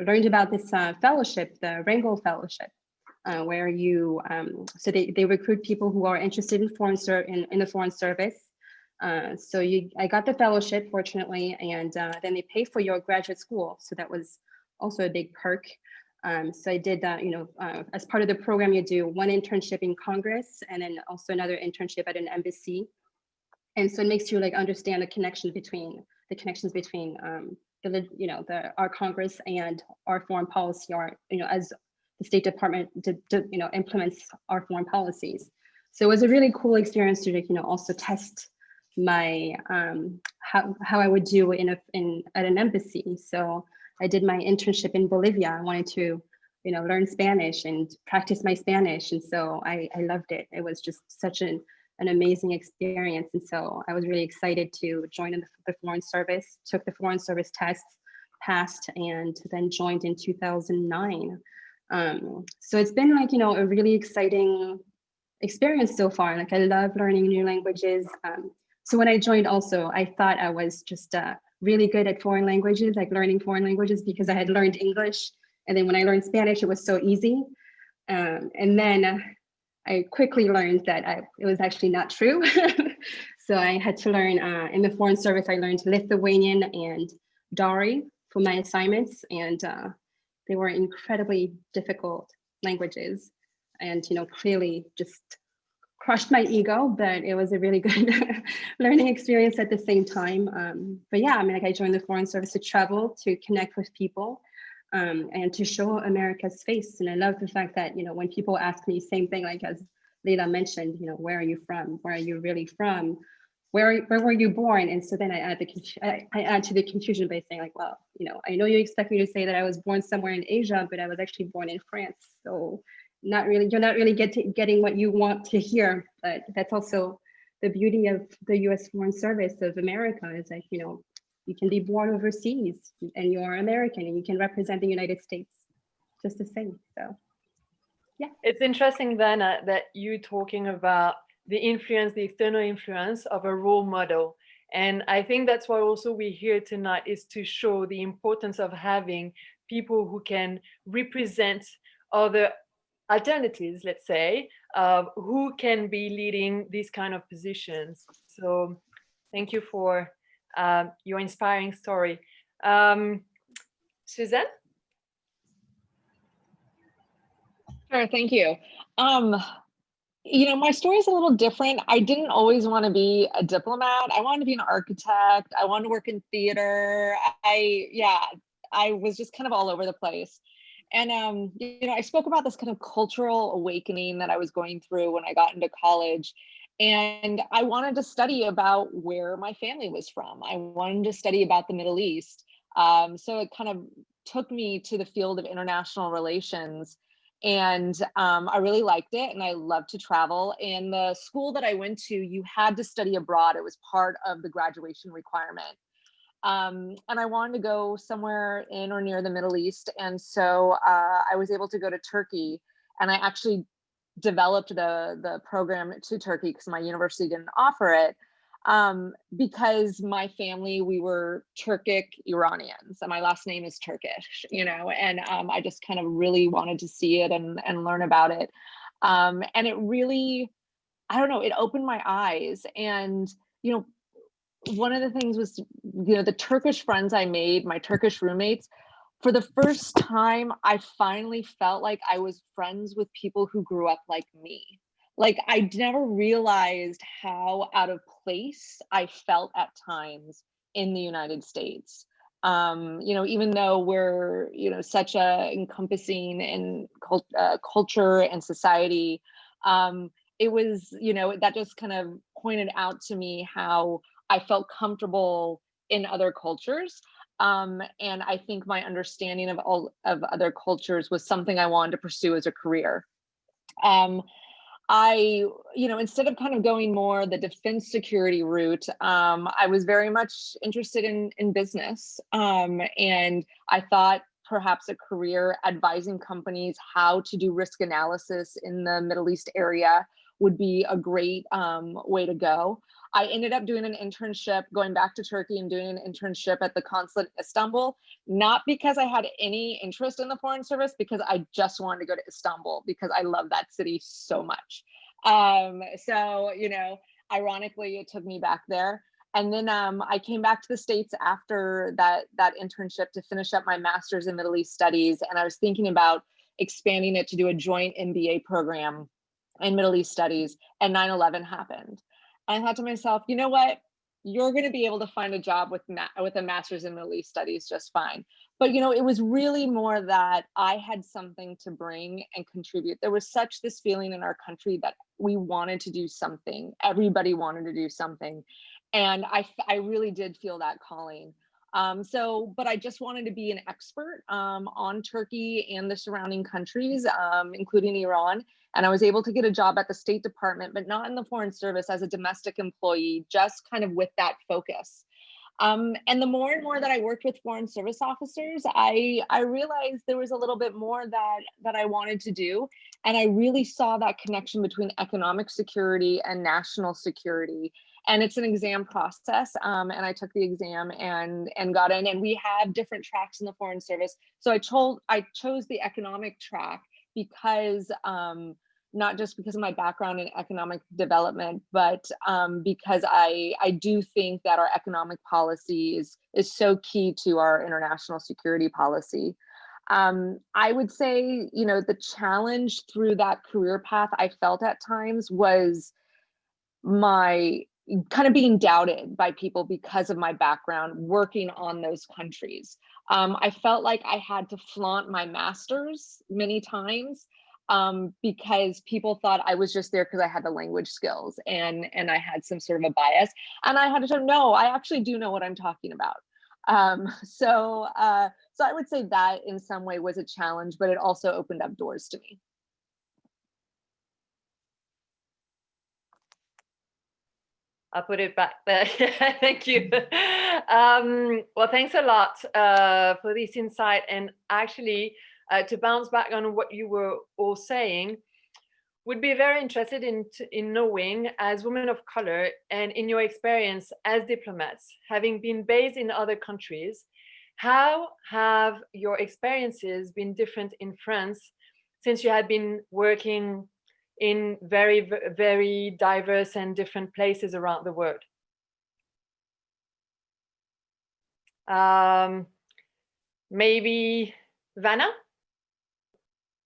learned about this fellowship, the Rangel Fellowship, where you, so they recruit people who are interested in in the Foreign Service. So I got the fellowship, fortunately, and then they pay for your graduate school. So that was also a big perk. So I did that, as part of the program, you do one internship in Congress and then also another internship at an embassy. And so it makes you understand the connections between our Congress and our foreign policy, as the State Department implements our foreign policies. So it was a really cool experience to also test my how I would do at an embassy. So I did my internship in Bolivia. I wanted to learn Spanish and practice my Spanish, and so I loved it. It was just such an amazing experience. And so I was really excited to join in the Foreign Service, took the Foreign Service tests, passed, and then joined in 2009. So it's been a really exciting experience so far. I love learning new languages. So when I joined also, I thought I was just really good at foreign languages, learning foreign languages, because I had learned English. And then when I learned Spanish, it was so easy. And then I quickly learned that it was actually not true. So I had to learn, in the Foreign Service, I learned Lithuanian and Dari for my assignments, and they were incredibly difficult languages, and clearly just crushed my ego, but it was a really good learning experience at the same time. But yeah, I mean, like, I joined the Foreign Service to travel, to connect with people, and to show America's face. And I love the fact that, when people ask me, same thing, like as Laila mentioned, where are you from? Where are you really from? Where were you born? And so then I add to the confusion by saying, like, well, I know you expect me to say that I was born somewhere in Asia, but I was actually born in France. So you're not really getting what you want to hear. But that's also the beauty of the U.S. Foreign Service of America, is that, you can be born overseas and you're American and you can represent the United States just the same. So, yeah. It's interesting, Vana, that you're talking about the influence, the external influence of a role model. And I think that's why also we're here tonight, is to show the importance of having people who can represent other alternatives, let's say, who can be leading these kind of positions. So thank you for your inspiring story. Suzanne? Sure, thank you. My story is a little different. I didn't always want to be a diplomat. I wanted to be an architect. I wanted to work in theater. I was just kind of all over the place. And, I spoke about this kind of cultural awakening that I was going through when I got into college. And I wanted to study about where my family was from. I wanted to study about the Middle East. So it kind of took me to the field of international relations. And I really liked it, and I love to travel. And the school that I went to, you had to study abroad. It was part of the graduation requirement. And I wanted to go somewhere in or near the Middle East. And so I was able to go to Turkey, and I actually developed the program to Turkey because my university didn't offer it, because my family, we were Turkic Iranians, and my last name is Turkish, and I just kind of really wanted to see it and learn about it. And it really, I don't know, it opened my eyes. And, one of the things was, the Turkish friends I made, my Turkish roommates, for the first time, I finally felt like I was friends with people who grew up like me. Like, I never realized how out of place I felt at times in the United States. Even though we're, such a encompassing and culture and society, it was, that just kind of pointed out to me how I felt comfortable in other cultures. And I think my understanding of all of other cultures was something I wanted to pursue as a career. I, instead of kind of going more the defense security route, I was very much interested in business. And I thought perhaps a career advising companies how to do risk analysis in the Middle East area would be a great way to go. I ended up doing an internship, going back to Turkey and doing an internship at the consulate in Istanbul, not because I had any interest in the Foreign Service, because I just wanted to go to Istanbul because I love that city so much. So, ironically, it took me back there. And then I came back to the States after that internship to finish up my master's in Middle East Studies. And I was thinking about expanding it to do a joint MBA program in Middle East Studies, and 9/11 happened. I thought to myself, you know what? You're going to be able to find a job with a master's in Middle East Studies just fine. But, it was really more that I had something to bring and contribute. There was such this feeling in our country that we wanted to do something. Everybody wanted to do something. And I really did feel that calling. But I just wanted to be an expert on Turkey and the surrounding countries, including Iran. And I was able to get a job at the State Department, but not in the Foreign Service, as a domestic employee, just kind of with that focus. And the more and more that I worked with Foreign Service officers, I realized there was a little bit more that I wanted to do. And I really saw that connection between economic security and national security. And it's an exam process. And I took the exam and got in, and we have different tracks in the Foreign Service. So I chose the economic track because not just because of my background in economic development, but because I do think that our economic policy is so key to our international security policy. I would say, you know, the challenge through that career path I felt at times was my kind of being doubted by people because of my background working on those countries. I felt like I had to flaunt my master's many times because people thought I was just there because I had the language skills and I had some sort of a bias. And I had to show, no, I actually do know what I'm talking about. So I would say that in some way was a challenge, but it also opened up doors to me. I'll put it back there. Thank you. Well, thanks a lot for this insight. And actually, to bounce back on what you were all saying, would be very interested in knowing, as women of color and in your experience as diplomats, having been based in other countries, how have your experiences been different in France since you had been working in very, very diverse and different places around the world? Maybe Vana,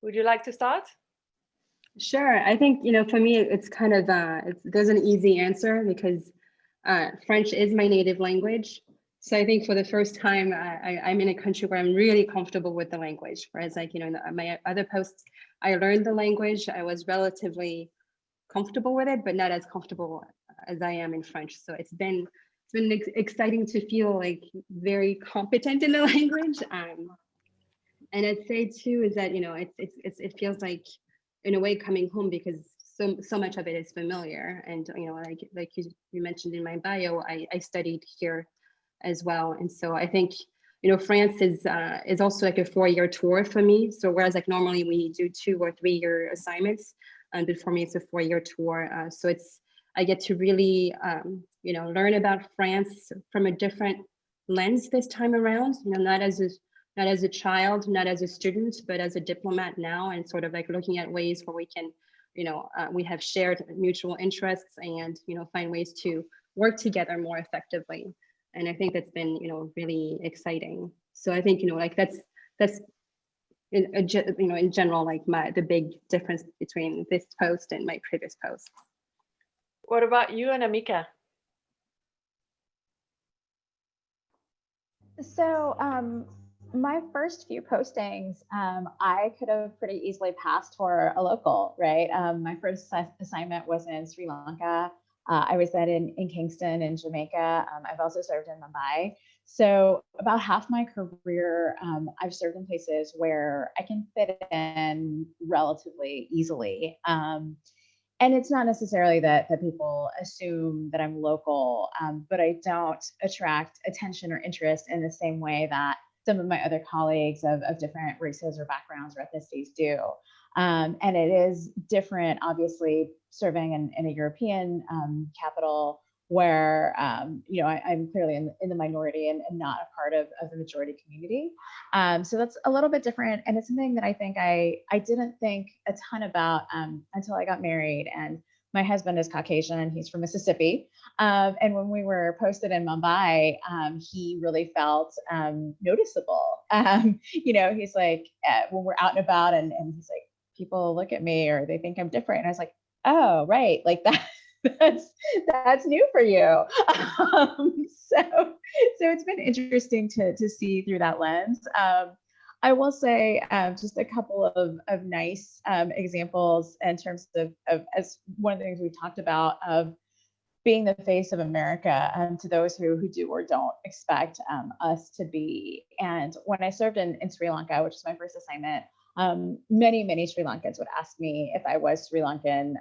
would you like to start? Sure. I think, you know, for me, it's kind of, there's an easy answer because French is my native language. So I think for the first time, I'm in a country where I'm really comfortable with the language. Whereas like, you know, in my other posts, I learned the language. I was relatively comfortable with it, but not as comfortable as I am in French. So it's been exciting to feel like very competent in the language. And I'd say too, is that, you know, it feels like, in a way, coming home because so much of it is familiar. And, you know, like you mentioned in my bio, I studied here as well. And so I think, you know, France is also like a 4-year tour for me. So whereas like normally we do 2 or 3 year assignments, but for me it's a 4-year tour. So I get to really, you know, learn about France from a different lens this time around. You know, not as a child, not as a student, but as a diplomat now, and sort of like looking at ways where we can, you know, we have shared mutual interests and, you know, find ways to work together more effectively. And I think that's been, you know, really exciting. So I think, you know, like that's in general, like the big difference between this post and my previous post. What about you, Anamika? So my first few postings, I could have pretty easily passed for a local, right? My first assignment was in Sri Lanka. I was then in Kingston in Jamaica. I've also served in Mumbai. So about half my career, I've served in places where I can fit in relatively easily. And it's not necessarily that people assume that I'm local, but I don't attract attention or interest in the same way that some of my other colleagues of different races or backgrounds or ethnicities do. And it is different, obviously, serving in a European capital where, you know, I'm clearly in the minority and not a part of the majority community. So that's a little bit different. And it's something that I think I didn't think a ton about until I got married. And my husband is Caucasian, he's from Mississippi. And when we were posted in Mumbai, he really felt noticeable. You know, he's like, when we're out and about and he's like, people look at me or they think I'm different. And I was like, oh, right, like that's new for you. So it's been interesting to see through that lens. I will say just a couple of nice examples in terms of as one of the things we talked about of being the face of America to those who do or don't expect us to be. And when I served in Sri Lanka, which is my first assignment, many Sri Lankans would ask me if I was Sri Lankan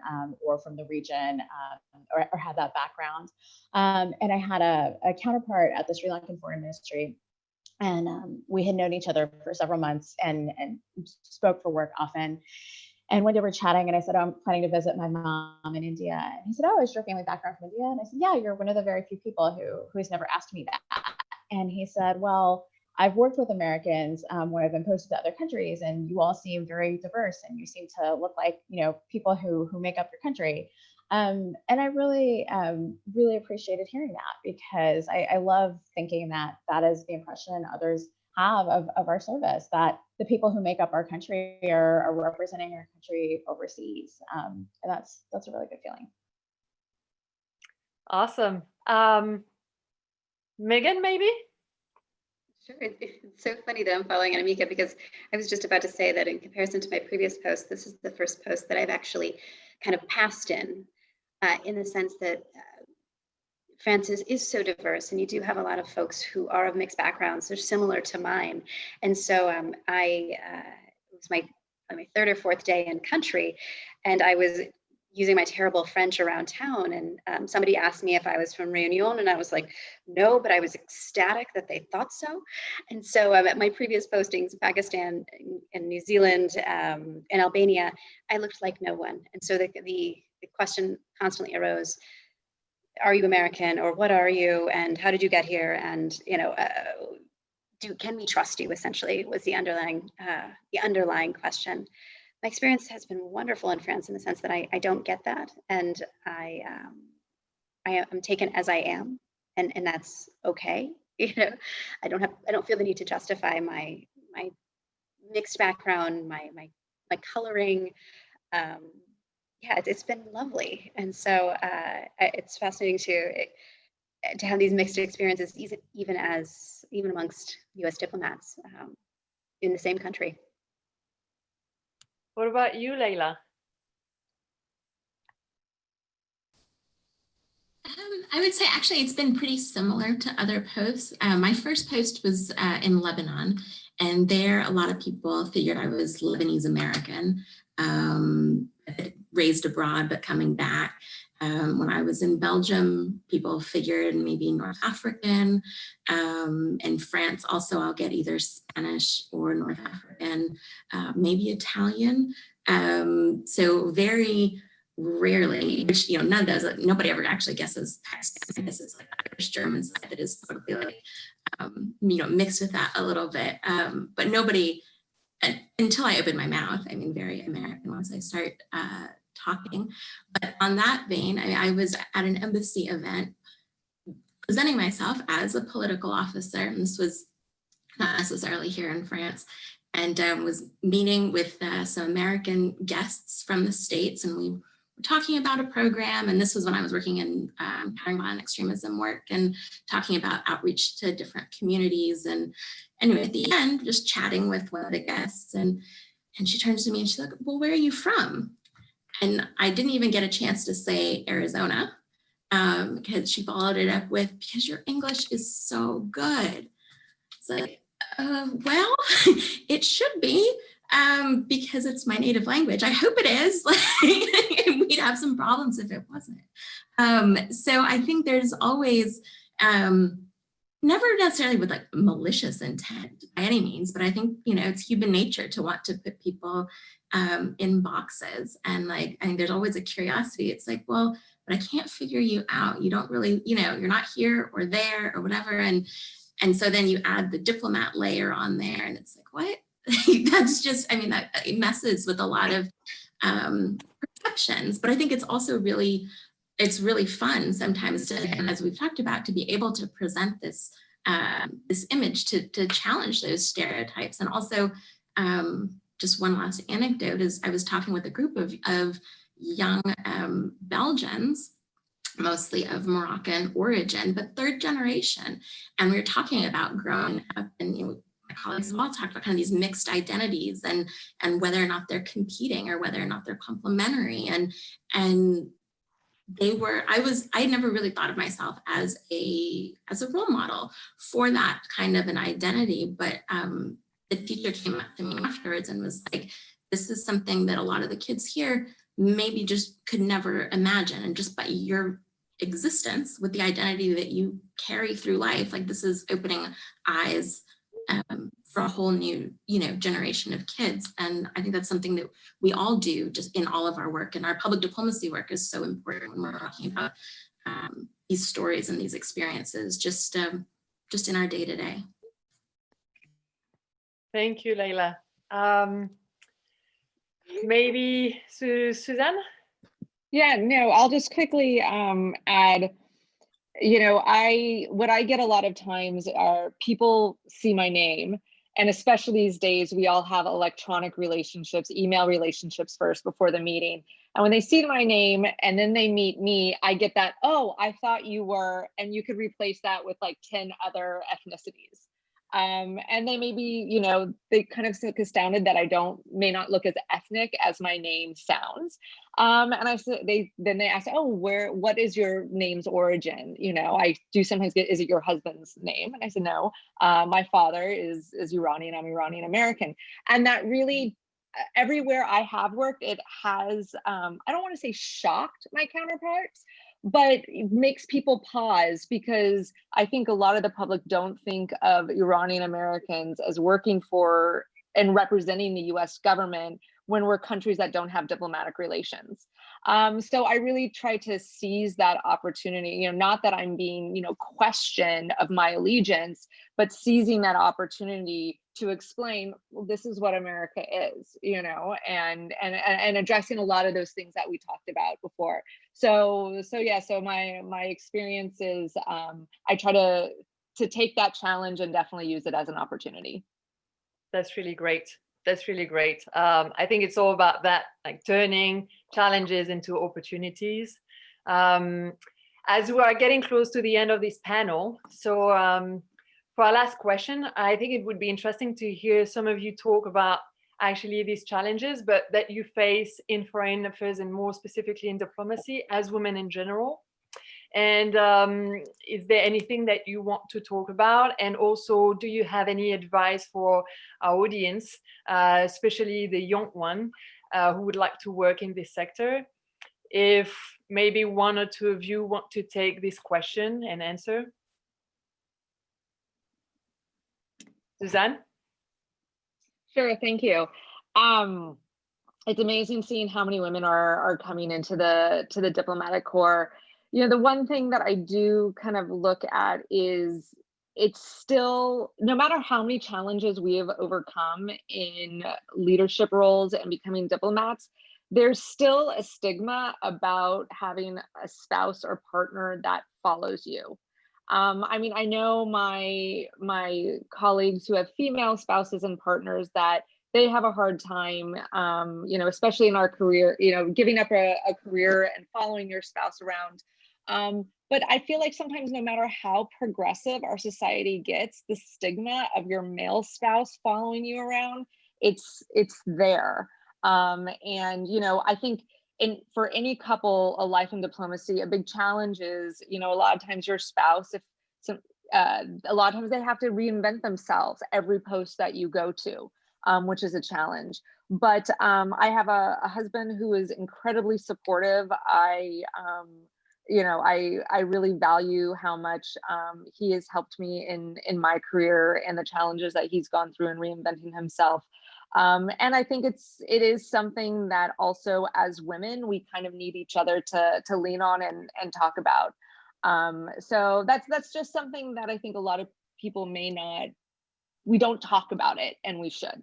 or from the region or had that background. And I had a counterpart at the Sri Lankan Foreign Ministry. And we had known each other for several months and spoke for work often. And one day we're chatting and I said, oh, I'm planning to visit my mom in India. And he said, oh, is your family background from India? And I said, yeah, you're one of the very few people who's never asked me that. And he said, well, I've worked with Americans when I've been posted to other countries, and you all seem very diverse, and you seem to look like, you know, people who make up your country. And I really, really appreciated hearing that, because I love thinking that that is the impression others have of our service, that the people who make up our country are representing our country overseas. And that's a really good feeling. Awesome. Megan, maybe? Sure. It's so funny that I'm following Anamika, because I was just about to say that in comparison to my previous post, this is the first post that I've actually kind of passed in the sense that France is so diverse, and you do have a lot of folks who are of mixed backgrounds. They're similar to mine. And so it was my third or fourth day in country, and I was using my terrible French around town, and somebody asked me if I was from Réunion, and I was like, no, but I was ecstatic that they thought so. And so at my previous postings in Pakistan, in New Zealand, and Albania, I looked like no one. And so the question constantly arose, are you American, or what are you, and how did you get here, and can we trust you, essentially, was the underlying question. My experience has been wonderful in France in the sense that I don't get that, and I am taken as I am, and that's okay. You know, I don't feel the need to justify my mixed background, my coloring. Yeah, it's been lovely, and so it's fascinating to have these mixed experiences, even amongst U.S. diplomats in the same country. What about you, Laila? I would say actually it's been pretty similar to other posts. My first post was in Lebanon, and there a lot of people figured I was Lebanese American, raised abroad but coming back. When I was in Belgium, people figured maybe North African. In France also, I'll get either Spanish or North African, maybe Italian. So very rarely, which, you know, none of those, nobody ever actually guesses Pakistan. This is like Irish German side that is totally like, you know, mixed with that a little bit. But nobody, until I open my mouth, I mean, very American once I start talking. But on that vein, I was at an embassy event presenting myself as a political officer, and this was not necessarily here in France, and was meeting with some American guests from the States, and we were talking about a program, and this was when I was working in countering violent extremism work and talking about outreach to different communities. And anyway, at the end, just chatting with one of the guests, and she turns to me and she's like, well, where are you from? And I didn't even get a chance to say Arizona, because she followed it up with, because your English is so good. It's like, well, it should be, because it's my native language. I hope it is. We'd have some problems if it wasn't. So I think there's always, never necessarily with like malicious intent by any means, but I think, you know, it's human nature to want to put people in boxes. And like, I think there's always a curiosity. It's like, well, but I can't figure you out. You don't really, you know, you're not here or there or whatever. And so then you add the diplomat layer on there, and it's like, what? That's just, I mean, that it messes with a lot of perceptions. But I think it's also really, it's really fun sometimes to, as we've talked about, to be able to present this this image to challenge those stereotypes. And also, just one last anecdote is I was talking with a group of young Belgians, mostly of Moroccan origin, but third generation. And we were talking about growing up, and you know, my colleagues have all talked about kind of these mixed identities and whether or not they're competing or whether or not they're complementary. And they were, I had never really thought of myself as a role model for that kind of an identity, but the teacher came up to me afterwards and was like, this is something that a lot of the kids here maybe just could never imagine. And just by your existence with the identity that you carry through life, like this is opening eyes for a whole new, you know, generation of kids. And I think that's something that we all do just in all of our work, and our public diplomacy work is so important when we're talking about these stories and these experiences just in our day-to-day. Thank you, Laila. Maybe Suzanne? Yeah, no, I'll just quickly add, what I get a lot of times are people see my name, and especially these days, we all have electronic relationships, email relationships first before the meeting. And when they see my name and then they meet me, I get that, oh, I thought you were, and you could replace that with like 10 other ethnicities. And they may be, they kind of look astounded that I may not look as ethnic as my name sounds. And I said, then they ask, oh, what is your name's origin? I do sometimes get, is it your husband's name? And I said, no, my father is Iranian, I'm Iranian American. And that really, everywhere I have worked, it has, I don't want to say shocked my counterparts, but it makes people pause, because I think a lot of the public don't think of Iranian Americans as working for and representing the US government when we're countries that don't have diplomatic relations. So I really try to seize that opportunity, not that I'm being, questioned of my allegiance, but seizing that opportunity to explain, well, this is what America is, and addressing a lot of those things that we talked about before. So my experience is I try to take that challenge and definitely use it as an opportunity. That's really great. That's really great. I think it's all about that, like turning challenges into opportunities. As we are getting close to the end of this panel, so for our last question, I think it would be interesting to hear some of you talk about actually these challenges, but that you face in foreign affairs and more specifically in diplomacy as women in general. And is there anything that you want to talk about? And also, do you have any advice for our audience, especially the young one who would like to work in this sector? If maybe one or two of you want to take this question and answer. Suzanne? Sure, thank you. It's amazing seeing how many women are coming into the diplomatic corps. The one thing that I do kind of look at is it's still, no matter how many challenges we have overcome in leadership roles and becoming diplomats, there's still a stigma about having a spouse or partner that follows you. I know my colleagues who have female spouses and partners that they have a hard time, especially in our career, giving up a career and following your spouse around. But I feel like sometimes no matter how progressive our society gets, the stigma of your male spouse following you around, it's there. I think for any couple, a life in diplomacy, a big challenge is, a lot of times your spouse, a lot of times they have to reinvent themselves every post that you go to, which is a challenge. But I have a husband who is incredibly supportive. I really value how much he has helped me in my career and the challenges that he's gone through in reinventing himself. And I think it is something that also as women, we kind of need each other to lean on and talk about. So that's just something that I think a lot of people we don't talk about it, and we should.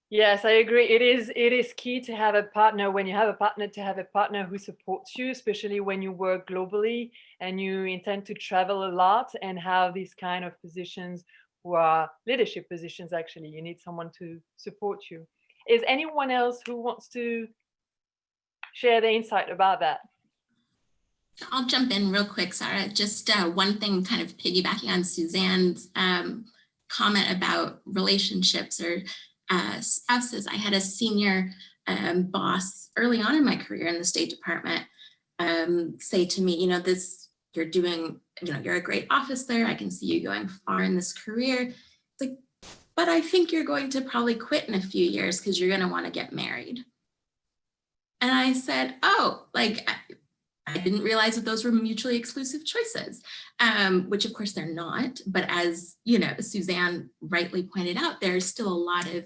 Yes, I agree. It is key to have a partner, when you have a partner, to have a partner who supports you, especially when you work globally and you intend to travel a lot and have these kind of positions who are leadership positions. Actually, you need someone to support you. Is anyone else who wants to share the insight about that? I'll jump in real quick, Sarah. Just one thing, kind of piggybacking on Suzanne's comment about relationships or spouses. I had a senior boss early on in my career in the State Department say to me, you're doing, you're a great officer. I can see you going far in this career. It's like, but I think you're going to probably quit in a few years because you're going to want to get married. And I said, oh, I didn't realize that those were mutually exclusive choices, which of course they're not. But as Suzanne rightly pointed out, there's still a lot of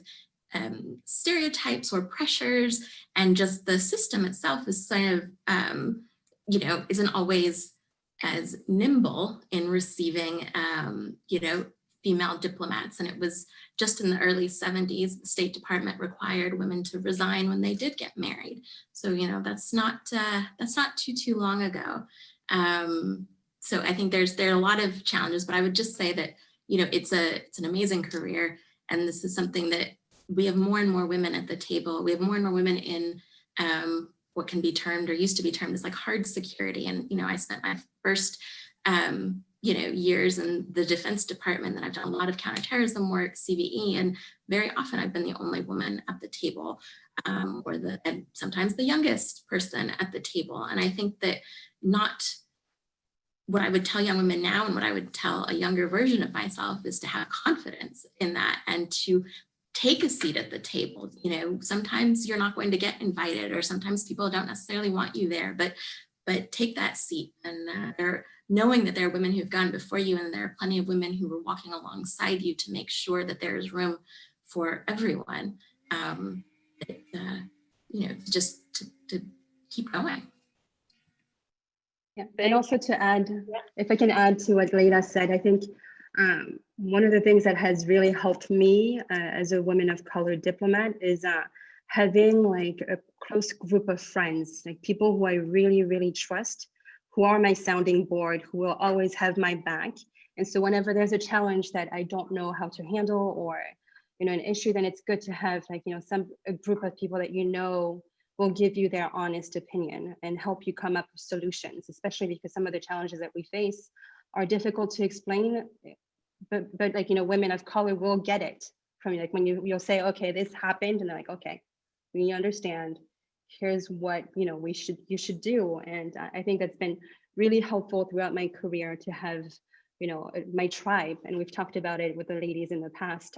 stereotypes or pressures, and just the system itself is kind of, isn't always as nimble in receiving, female diplomats. And it was just in the early 70s, the State Department required women to resign when they did get married. So, you know, that's not too long ago. So I think there are a lot of challenges, but I would just say that, you know, it's an amazing career. And this is something that we have more and more women at the table. We have more and more women in what can be termed or used to be termed as like hard security. And, you know, I spent my first, you know, years in the Defense Department, and I've done a lot of counterterrorism work, CVE, and very often I've been the only woman at the table, or and sometimes the youngest person at the table. And I think that what I would tell young women now and what I would tell a younger version of myself is to have confidence in that and to take a seat at the table. You know, sometimes you're not going to get invited, or sometimes people don't necessarily want you there, but take that seat. And knowing that there are women who've gone before you, and there are plenty of women who are walking alongside you to make sure that there is room for everyone. You know, just to keep going. Yeah, and also to add, if I can add to what Laila said, I think one of the things that has really helped me as a woman of color diplomat is having like a close group of friends, like people who I really, really trust, who are my sounding board, who will always have my back. And so whenever there's a challenge that I don't know how to handle, or, you know, an issue, then it's good to have like, you know, a group of people that you know will give you their honest opinion and help you come up with solutions, especially because some of the challenges that we face are difficult to explain, but like, you know, women of color will get it from you. Like when you'll say, okay, this happened, and they're like, okay, we understand, here's what, you know, you should do. And I think that's been really helpful throughout my career to have, you know, my tribe, and we've talked about it with the ladies in the past.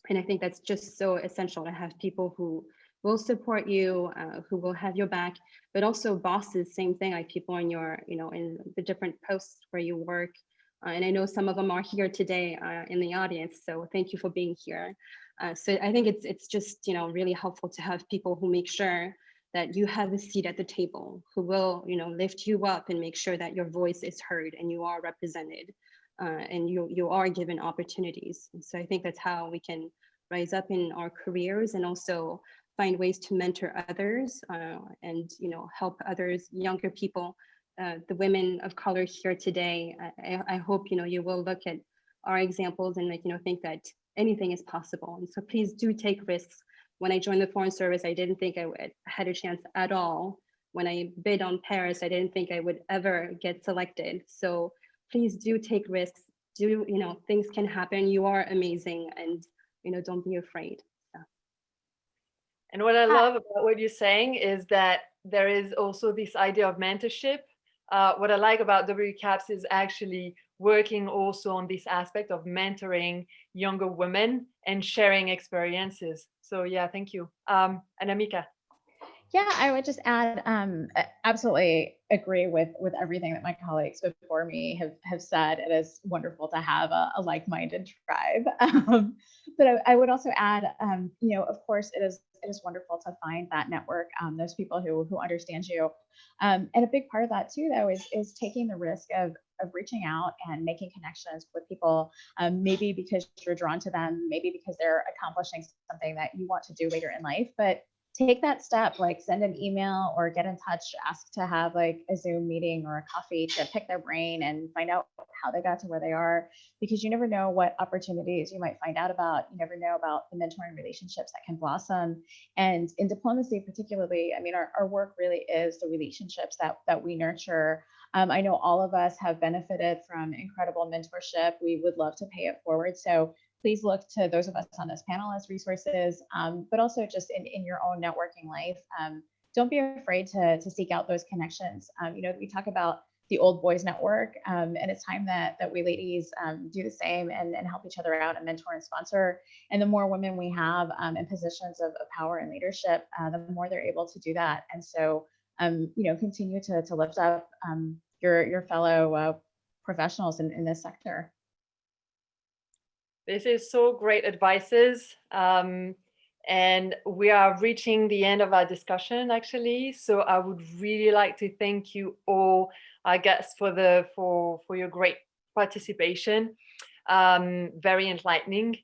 And I think that's just so essential to have people who will support you, who will have your back, but also bosses, same thing, like people in your, you know, in the different posts where you work. And I know some of them are here today in the audience, so thank you for being here. So I think it's just, you know, really helpful to have people who make sure that you have a seat at the table, who will, you know, lift you up and make sure that your voice is heard and you are represented, and you are given opportunities. And so I think that's how we can rise up in our careers, and also find ways to mentor others, and, you know, help others, younger people, the women of color here today. I hope, you know, you will look at our examples and, like, you know, think that anything is possible. And so please do take risks. When I joined the Foreign Service, I didn't think I had a chance at all. When I bid on Paris, I didn't think I would ever get selected. So please do take risks. You know, things can happen. You are amazing, and, you know, don't be afraid. And what I love about what you're saying is that there is also this idea of mentorship. What I like about WCAPS is actually working also on this aspect of mentoring younger women and sharing experiences. So yeah, thank you. And Amika. Yeah, I would just add, absolutely agree with everything that my colleagues before me have said. It is wonderful to have a like-minded tribe. But I would also add, you know, of course, it is wonderful to find that network, those people who understand you. And a big part of that too, though, is taking the risk of reaching out and making connections with people, maybe because you're drawn to them, maybe because they're accomplishing something that you want to do later in life, but take that step, like send an email or get in touch, ask to have like a Zoom meeting or a coffee to pick their brain and find out how they got to where they are, because you never know what opportunities you might find out about. You never know about the mentoring relationships that can blossom. And in diplomacy particularly, I mean, our work really is the relationships that we nurture. I know all of us have benefited from incredible mentorship. We would love to pay it forward. So please look to those of us on this panel as resources, but also just in your own networking life. Don't be afraid to seek out those connections. You know, we talk about the Old Boys Network, and it's time that we ladies do the same and help each other out and mentor and sponsor. And the more women we have in positions of power and leadership, the more they're able to do that. And so, you know, continue to lift up your fellow professionals in this sector. This is so great advices. And we are reaching the end of our discussion, actually. So I would really like to thank you all, our guests, for your great participation. very enlightening.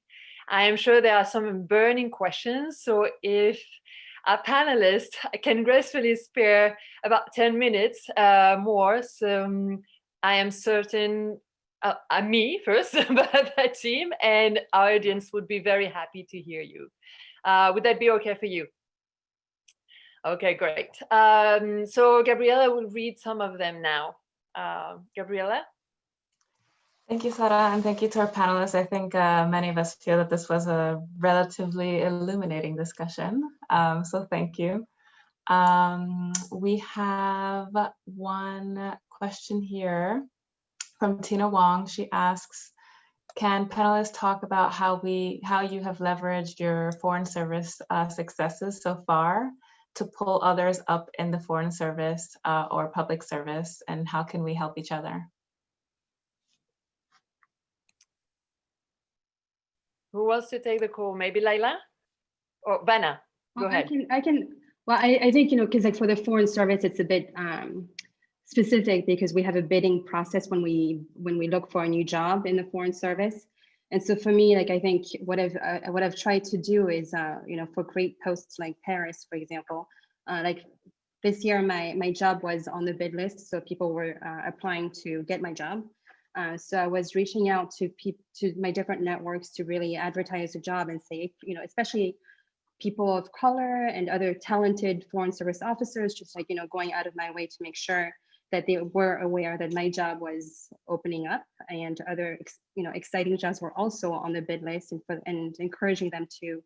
I am sure there are some burning questions. So if our panelists can gracefully spare about 10 minutes more, so I am certain me first, but the team and our audience would be very happy to hear you. Would that be okay for you? Okay, great. So Gabriela will read some of them now. Gabriela? Thank you, Sara, and thank you to our panelists. I think many of us feel that this was a relatively illuminating discussion, so thank you. We have one question here from Tina Wong. She asks, can panelists talk about how you have leveraged your foreign service successes so far to pull others up in the foreign service or public service, and how can we help each other? Who wants to take the call? Maybe Laila or Vana? Go ahead. I can. Well, I think, because like for the foreign service, it's a bit specific because we have a bidding process when we look for a new job in the foreign service. And so for me, like, I think what I've tried to do is, for great posts like Paris, for example, like this year, my job was on the bid list. So people were applying to get my job. So I was reaching out to my different networks to really advertise the job and say, especially people of color and other talented foreign service officers, just like, going out of my way to make sure that they were aware that my job was opening up and other, exciting jobs were also on the bid list, and encouraging them to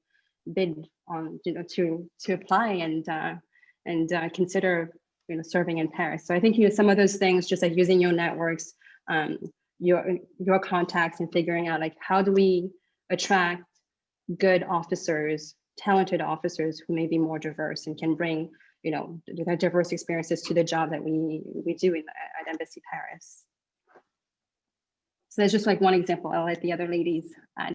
bid on, to apply and consider, serving in Paris. So I think, some of those things, just like using your networks, your contacts, and figuring out like, how do we attract good officers, talented officers who may be more diverse and can bring, their diverse experiences to the job that we do at Embassy Paris. So that's just like one example. I'll let the other ladies add.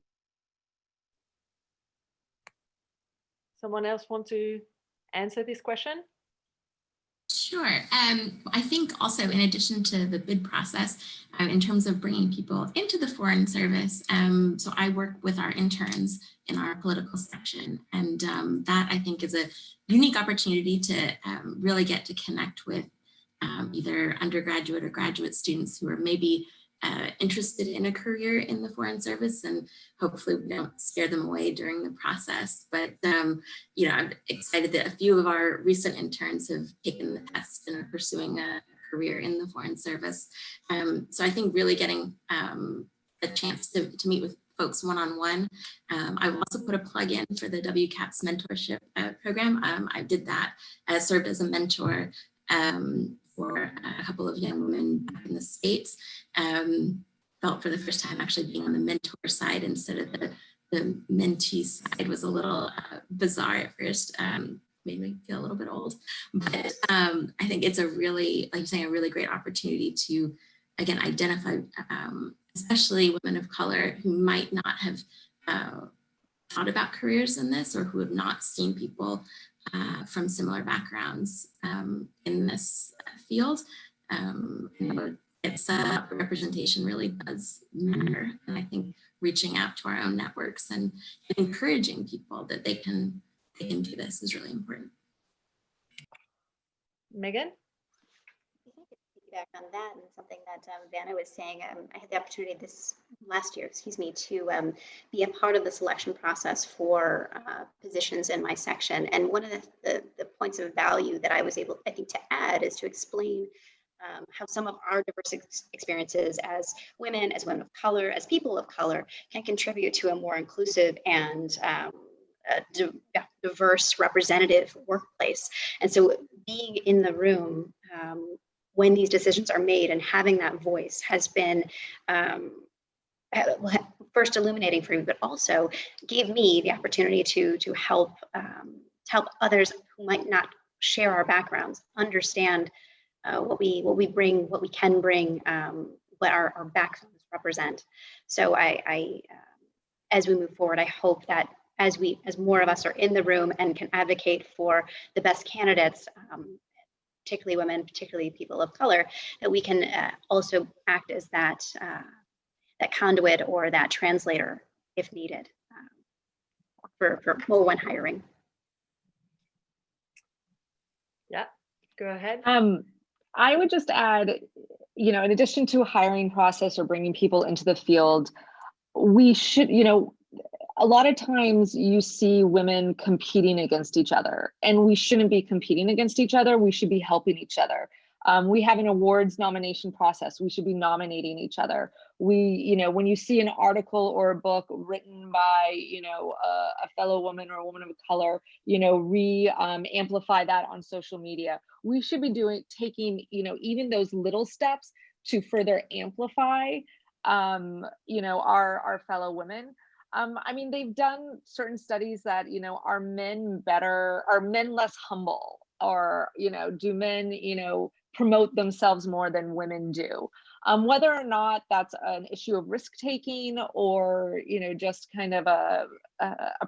Someone else want to answer this question? Sure. I think also, in addition to the bid process, in terms of bringing people into the foreign service, so I work with our interns in our political section, and that I think is a unique opportunity to really get to connect with either undergraduate or graduate students who are maybe interested in a career in the foreign service, and hopefully we don't scare them away during the process. But I'm excited that a few of our recent interns have taken the test and are pursuing a career in the foreign service. So I think really getting a chance to meet with folks one-on-one. I've also put a plug in for the WCAP's mentorship program. I did that, served as a mentor for a couple of young women back in the States. Felt for the first time actually being on the mentor side instead of the mentee side was a little bizarre at first. Made me feel a little bit old, but I think it's a really, like you're saying, a really great opportunity to, again, identify especially women of color who might not have thought about careers in this, or who have not seen people from similar backgrounds in this field. It's representation really does matter. And I think reaching out to our own networks and encouraging people that they can do this is really important. Megan? Back on that, and something that Vana was saying, I had the opportunity this last year, to be a part of the selection process for positions in my section. And one of the points of value that I was able, I think, to add is to explain how some of our diverse experiences as women of color, as people of color, can contribute to a more inclusive and diverse, representative workplace. And so being in the room when these decisions are made and having that voice has been first illuminating for me, but also gave me the opportunity to help others who might not share our backgrounds understand what we bring, what we can bring, what our backgrounds represent. So I as we move forward, I hope that as more of us are in the room and can advocate for the best candidates, particularly women, particularly people of color, that we can also act as that conduit or that translator if needed for when hiring. Yeah, go ahead. I would just add, in addition to a hiring process or bringing people into the field, we should, a lot of times you see women competing against each other, and we shouldn't be competing against each other. We should be helping each other. We have an awards nomination process. We should be nominating each other. We, when you see an article or a book written by, a fellow woman or a woman of color, amplify that on social media. We should be taking, even those little steps to further amplify, our fellow women. They've done certain studies that, are men less humble, or, do men, promote themselves more than women do? Whether or not that's an issue of risk taking or, just kind of a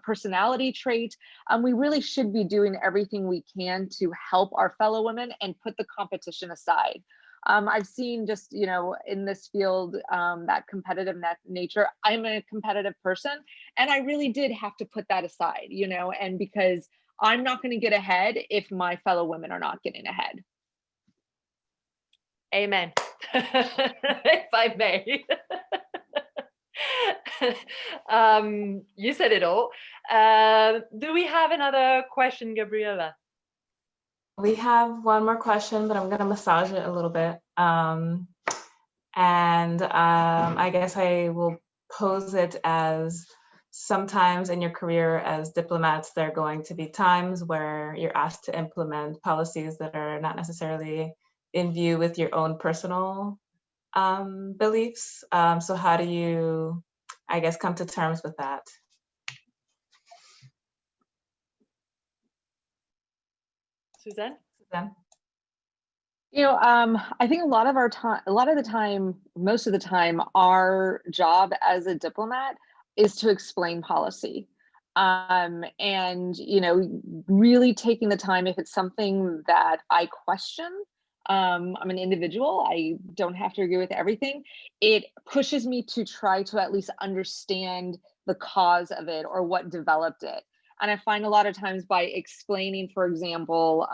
personality trait, we really should be doing everything we can to help our fellow women and put the competition aside. I've seen just, in this field, that competitive nature. I'm a competitive person, and I really did have to put that aside, and because I'm not going to get ahead if my fellow women are not getting ahead. Amen. If I may. You said it all. Do we have another question, Gabriela? We have one more question, but I'm going to massage it a little bit. I guess I will pose it as, sometimes in your career as diplomats, there are going to be times where you're asked to implement policies that are not necessarily in view with your own personal beliefs. So how do you, I guess, come to terms with that? Suzanne? I think most of the time, our job as a diplomat is to explain policy. And, really taking the time, if it's something that I question, I'm an individual, I don't have to agree with everything. It pushes me to try to at least understand the cause of it or what developed it. And I find a lot of times by explaining, for example,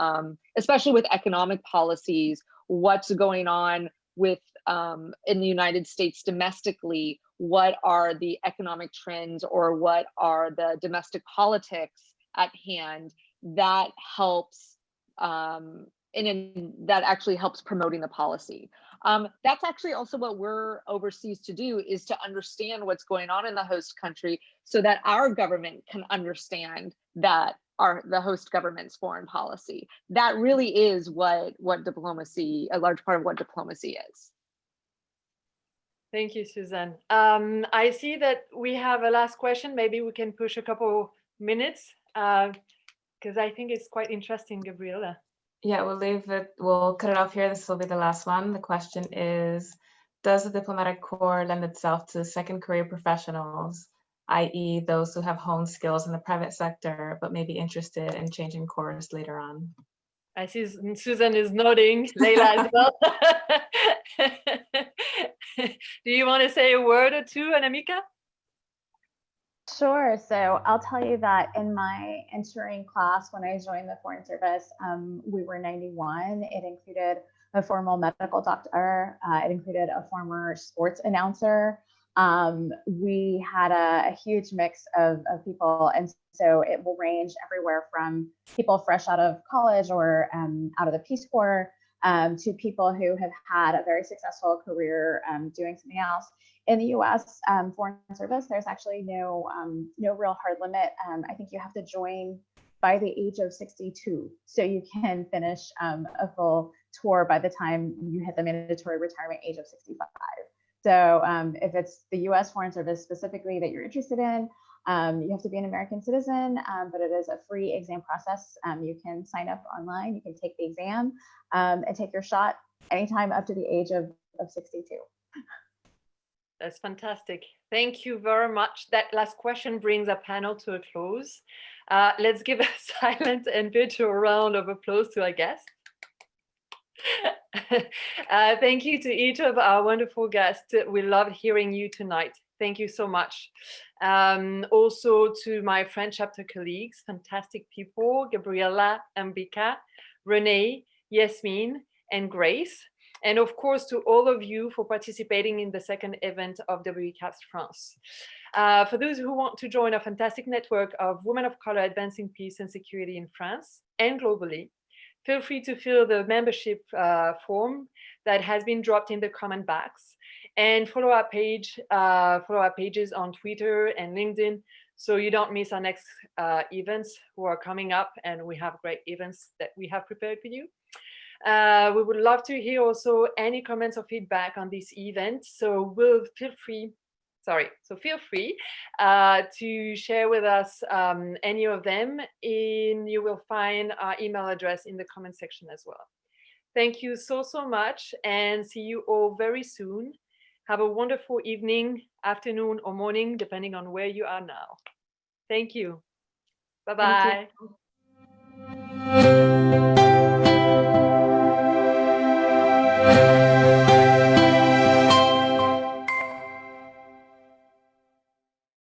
especially with economic policies, what's going on with in the United States domestically, what are the economic trends or what are the domestic politics at hand, that helps, that actually helps promoting the policy. That's actually also what we're overseas to do, is to understand what's going on in the host country so that our government can understand that the host government's foreign policy. That really is what diplomacy, a large part of what diplomacy is. Thank you, Suzanne. I see that we have a last question. Maybe we can push a couple minutes because I think it's quite interesting, Gabriela. Yeah, we'll cut it off here. This will be the last one. The question is, does the diplomatic corps lend itself to second career professionals, i.e. those who have honed skills in the private sector, but may be interested in changing course later on? I see Susan is nodding, Laila as well. Do you want to say a word or two, Anamika? Sure. So I'll tell you that in my entering class, when I joined the Foreign Service, we were 91. It included a formal medical doctor. It included a former sports announcer. We had a huge mix of people. And so it will range everywhere from people fresh out of college or out of the Peace Corps to people who have had a very successful career doing something else. In the U.S. Foreign Service, there's actually no real hard limit. I think you have to join by the age of 62, so you can finish a full tour by the time you hit the mandatory retirement age of 65. So if it's the U.S. Foreign Service specifically that you're interested in, you have to be an American citizen, but it is a free exam process. You can sign up online, you can take the exam and take your shot anytime up to the age of 62. That's fantastic. Thank you very much. That last question brings our panel to a close. Let's give a silent and virtual round of applause to our guests. Thank you to each of our wonderful guests. We loved hearing you tonight. Thank you so much. Also to my French chapter colleagues, fantastic people, Gabriella, Ambika, Renee, Yasmin, and Grace. And of course, to all of you for participating in the second event of WCAPS France. For those who want to join a fantastic network of women of color advancing peace and security in France and globally, feel free to fill the membership form that has been dropped in the comment box, and follow our pages on Twitter and LinkedIn so you don't miss our next events who are coming up, and we have great events that we have prepared for you. We would love to hear also any comments or feedback on this event. So feel free to share with us any of them, and you will find our email address in the comment section as well. Thank you so much, and see you all very soon. Have a wonderful evening, afternoon, or morning, depending on where you are now. Thank you. Bye-bye.